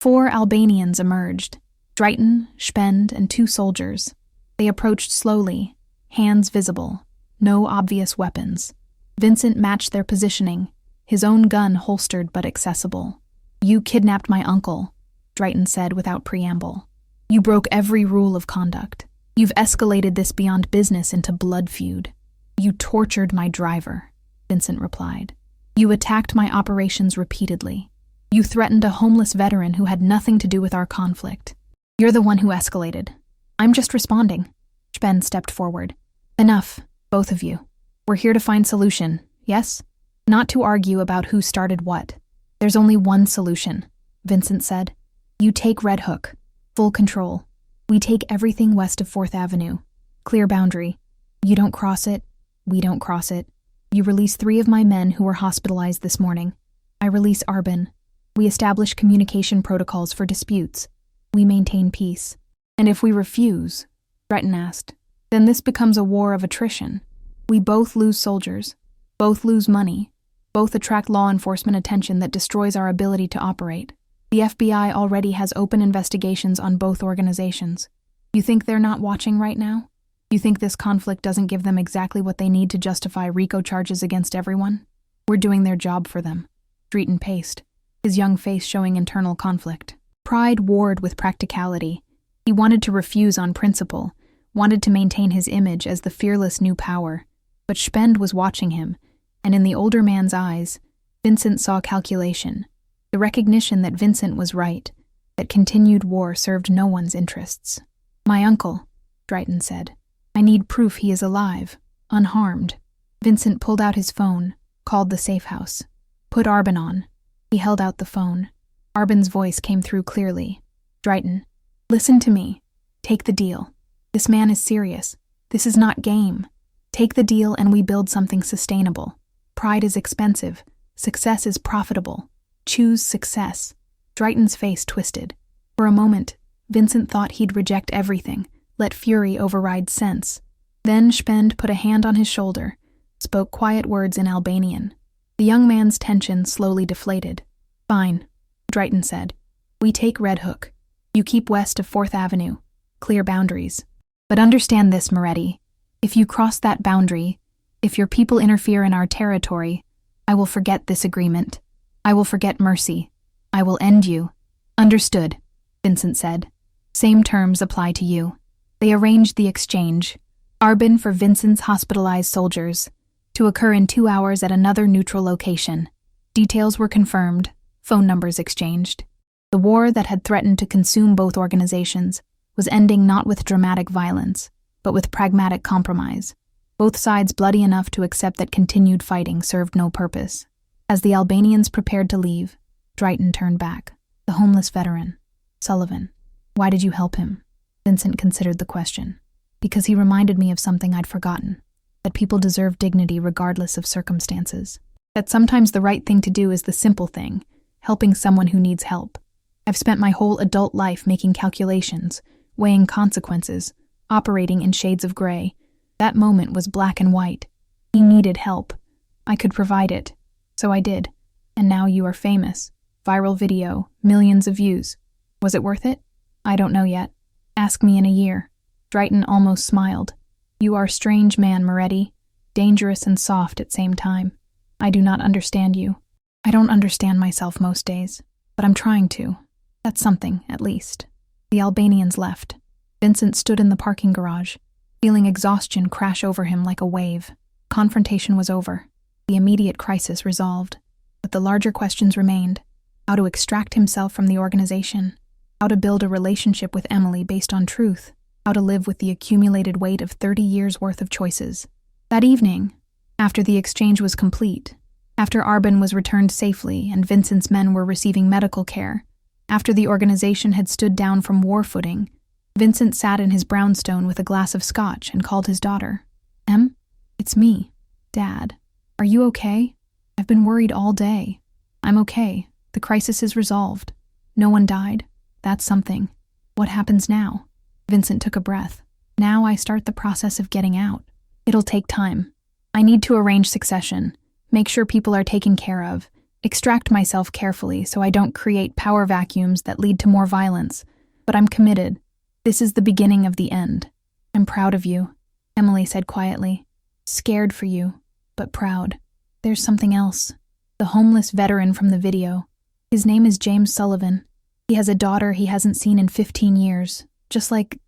4 Albanians emerged, Drayton, Spend, and 2 soldiers. They approached slowly, hands visible, no obvious weapons. Vincent matched their positioning, his own gun holstered but accessible. You kidnapped my uncle, Drayton said without preamble. You broke every rule of conduct. You've escalated this beyond business into blood feud. You tortured my driver, Vincent replied. You attacked my operations repeatedly. You threatened a homeless veteran who had nothing to do with our conflict. You're the one who escalated. I'm just responding. Spend stepped forward. Enough, both of you. We're here to find solution, yes? Not to argue about who started what. There's only one solution, Vincent said. You take Red Hook. Full control. We take everything west of 4th Avenue. Clear boundary. You don't cross it. We don't cross it. You release 3 of my men who were hospitalized this morning. I release Arbin. We establish communication protocols for disputes. We maintain peace. And if we refuse, Drayton asked, then this becomes a war of attrition. We both lose soldiers, both lose money, both attract law enforcement attention that destroys our ability to operate. The FBI already has open investigations on both organizations. You think they're not watching right now? You think this conflict doesn't give them exactly what they need to justify RICO charges against everyone? We're doing their job for them. Drayton paced, his young face showing internal conflict. Pride warred with practicality. He wanted to refuse on principle, wanted to maintain his image as the fearless new power. But Spend was watching him, and in the older man's eyes, Vincent saw calculation. The recognition that Vincent was right, that continued war served no one's interests. My uncle, Drayton said. I need proof he is alive, unharmed. Vincent pulled out his phone, called the safe house. Put Arbin on. He held out the phone. Arbin's voice came through clearly. Drayton, listen to me. Take the deal. This man is serious. This is not game. Take the deal and we build something sustainable. Pride is expensive. Success is profitable. Choose success. Drayton's face twisted. For a moment, Vincent thought he'd reject everything, let fury override sense. Then Spend put a hand on his shoulder, spoke quiet words in Albanian. The young man's tension slowly deflated. Fine, Drayton said. We take Red Hook. You keep west of 4th Avenue. Clear boundaries. But understand this, Moretti. If you cross that boundary, if your people interfere in our territory, I will forget this agreement. I will forget mercy. I will end you. Understood, Vincent said. Same terms apply to you. They arranged the exchange. Arbin for Vincent's hospitalized soldiers, to occur in 2 hours at another neutral location. Details were confirmed, phone numbers exchanged. The war that had threatened to consume both organizations was ending not with dramatic violence, but with pragmatic compromise. Both sides bloody enough to accept that continued fighting served no purpose. As the Albanians prepared to leave, Drayton turned back. The homeless veteran, Sullivan. Why did you help him? Vincent considered the question. Because he reminded me of something I'd forgotten. That people deserve dignity regardless of circumstances. That sometimes the right thing to do is the simple thing, helping someone who needs help. I've spent my whole adult life making calculations, weighing consequences, operating in shades of gray. That moment was black and white. He needed help. I could provide it. So I did. And now you are famous. Viral video, millions of views. Was it worth it? I don't know yet. Ask me in a year. Drayton almost smiled. You are a strange man, Moretti. Dangerous and soft at same time. I do not understand you. I don't understand myself most days, but I'm trying to. That's something, at least. The Albanians left. Vincent stood in the parking garage, feeling exhaustion crash over him like a wave. Confrontation was over. The immediate crisis resolved. But the larger questions remained. How to extract himself from the organization. How to build a relationship with Emily based on truth. How to live with the accumulated weight of 30 years' worth of choices. That evening, after the exchange was complete, after Arbin was returned safely and Vincent's men were receiving medical care, after the organization had stood down from war footing, Vincent sat in his brownstone with a glass of scotch and called his daughter. Em, it's me, Dad. Are you okay? I've been worried all day. I'm okay. The crisis is resolved. No one died. That's something. What happens now? Vincent took a breath. Now I start the process of getting out. It'll take time. I need to arrange succession, make sure people are taken care of, extract myself carefully so I don't create power vacuums that lead to more violence. But I'm committed. This is the beginning of the end. I'm proud of you, Emily said quietly. Scared for you, but proud. There's something else. The homeless veteran from the video. His name is James Sullivan. He has a daughter he hasn't seen in 15 years. Just like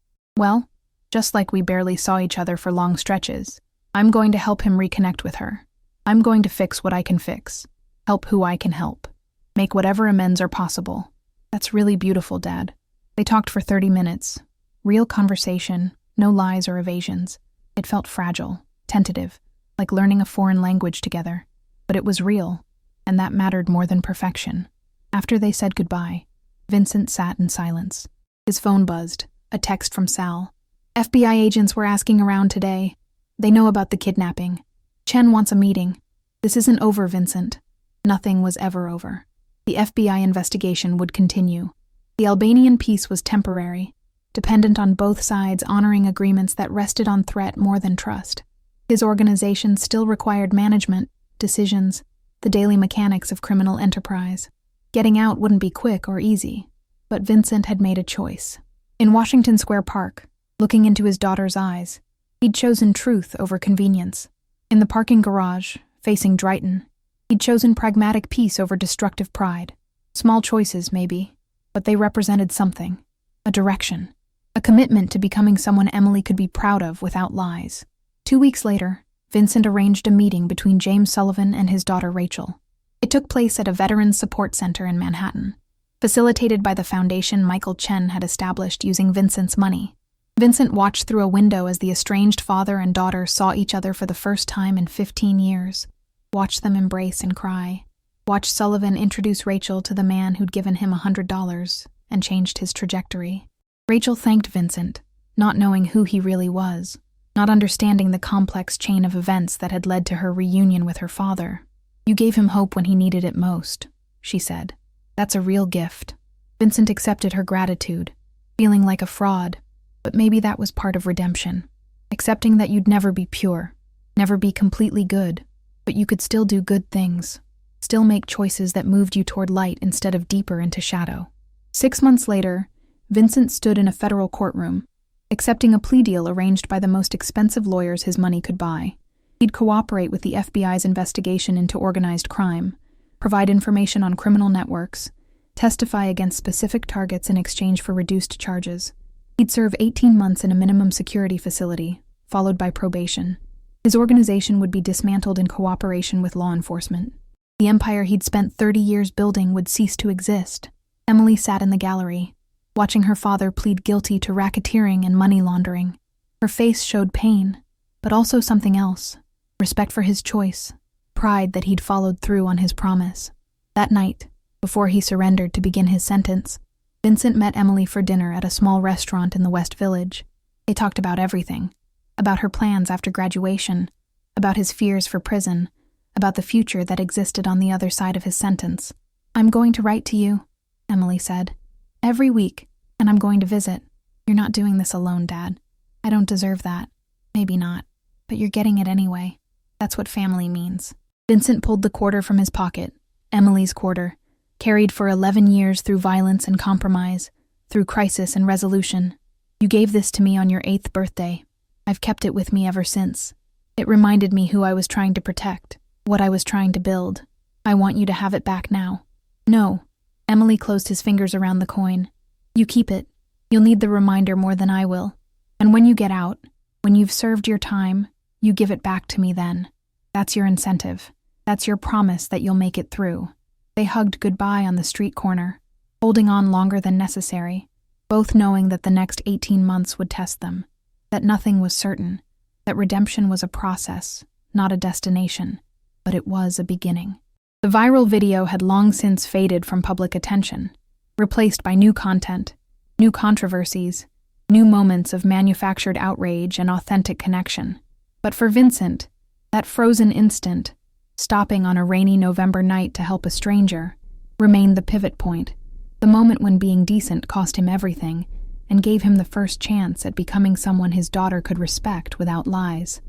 we barely saw each other for long stretches. I'm going to help him reconnect with her. I'm going to fix what I can fix. Help who I can help. Make whatever amends are possible. That's really beautiful, Dad. They talked for 30 minutes. Real conversation, no lies or evasions. It felt fragile, tentative, like learning a foreign language together. But it was real, and that mattered more than perfection. After they said goodbye, Vincent sat in silence. His phone buzzed, a text from Sal. FBI agents were asking around today. They know about the kidnapping. Chen wants a meeting. This isn't over, Vincent. Nothing was ever over. The FBI investigation would continue. The Albanian peace was temporary, dependent on both sides honoring agreements that rested on threat more than trust. His organization still required management, decisions, the daily mechanics of criminal enterprise. Getting out wouldn't be quick or easy, but Vincent had made a choice. In Washington Square Park, looking into his daughter's eyes, he'd chosen truth over convenience. In the parking garage, facing Drayton, he'd chosen pragmatic peace over destructive pride. Small choices, maybe, but they represented something, a direction, a commitment to becoming someone Emily could be proud of without lies. 2 weeks later, Vincent arranged a meeting between James Sullivan and his daughter Rachel. It took place at a veterans support center in Manhattan, facilitated by the foundation Michael Chen had established using Vincent's money. Vincent watched through a window as the estranged father and daughter saw each other for the first time in 15 years. Watched them embrace and cry. Watched Sullivan introduce Rachel to the man who'd given him $100 and changed his trajectory. Rachel thanked Vincent, not knowing who he really was, not understanding the complex chain of events that had led to her reunion with her father. You gave him hope when he needed it most, she said. That's a real gift. Vincent accepted her gratitude, feeling like a fraud, but maybe that was part of redemption. Accepting that you'd never be pure, never be completely good, but you could still do good things, still make choices that moved you toward light instead of deeper into shadow. 6 months later, Vincent stood in a federal courtroom, accepting a plea deal arranged by the most expensive lawyers his money could buy. He'd cooperate with the FBI's investigation into organized crime, provide information on criminal networks, testify against specific targets in exchange for reduced charges. He'd serve 18 months in a minimum security facility, followed by probation. His organization would be dismantled in cooperation with law enforcement. The empire he'd spent 30 years building would cease to exist. Emily sat in the gallery, watching her father plead guilty to racketeering and money laundering. Her face showed pain, but also something else. Respect for his choice, pride that he'd followed through on his promise. That night, before he surrendered to begin his sentence, Vincent met Emily for dinner at a small restaurant in the West Village. They talked about everything. About her plans after graduation, about his fears for prison, about the future that existed on the other side of his sentence. I'm going to write to you, Emily said. Every week, and I'm going to visit. You're not doing this alone, Dad. I don't deserve that. Maybe not. But you're getting it anyway. That's what family means. Vincent pulled the quarter from his pocket, Emily's quarter, carried for 11 years through violence and compromise, through crisis and resolution. You gave this to me on your 8th birthday. I've kept it with me ever since. It reminded me who I was trying to protect, what I was trying to build. I want you to have it back now. No. Emily closed his fingers around the coin. You keep it. You'll need the reminder more than I will. And when you get out, when you've served your time, you give it back to me then. That's your incentive. That's your promise that you'll make it through. They hugged goodbye on the street corner, holding on longer than necessary, both knowing that the next 18 months would test them, that nothing was certain, that redemption was a process, not a destination, but it was a beginning. The viral video had long since faded from public attention, replaced by new content, new controversies, new moments of manufactured outrage and authentic connection. But for Vincent, that frozen instant, stopping on a rainy November night to help a stranger, remained the pivot point, the moment when being decent cost him everything and gave him the first chance at becoming someone his daughter could respect without lies.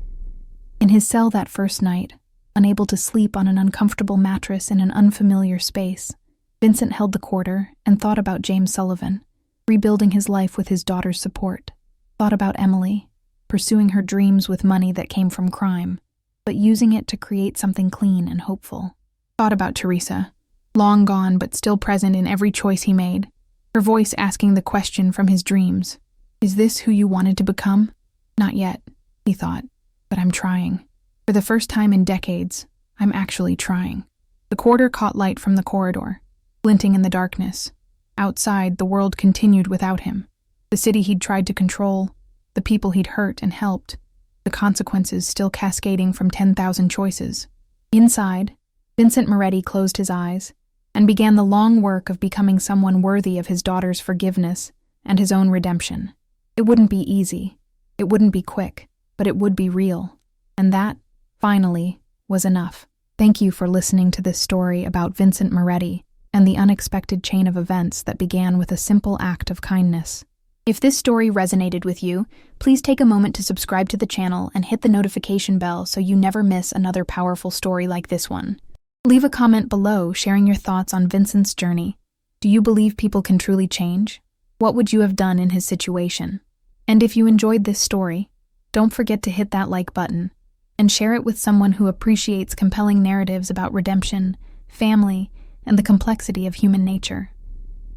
In his cell that first night, unable to sleep on an uncomfortable mattress in an unfamiliar space, Vincent held the quarter and thought about James Sullivan, rebuilding his life with his daughter's support, thought about Emily, pursuing her dreams with money that came from crime, but using it to create something clean and hopeful. Thought about Teresa, long gone but still present in every choice he made, her voice asking the question from his dreams. Is this who you wanted to become? Not yet, he thought, but I'm trying. For the first time in decades, I'm actually trying. The quarter caught light from the corridor, glinting in the darkness. Outside, the world continued without him. The city he'd tried to control, the people he'd hurt and helped, the consequences still cascading from 10,000 choices. Inside, Vincent Moretti closed his eyes and began the long work of becoming someone worthy of his daughter's forgiveness and his own redemption. It wouldn't be easy, it wouldn't be quick, but it would be real. And that, finally, was enough. Thank you for listening to this story about Vincent Moretti and the unexpected chain of events that began with a simple act of kindness. If this story resonated with you, please take a moment to subscribe to the channel and hit the notification bell so you never miss another powerful story like this one. Leave a comment below sharing your thoughts on Vincent's journey. Do you believe people can truly change? What would you have done in his situation? And if you enjoyed this story, don't forget to hit that like button and share it with someone who appreciates compelling narratives about redemption, family, and the complexity of human nature.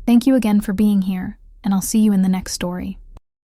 Thank you again for being here, and I'll see you in the next story.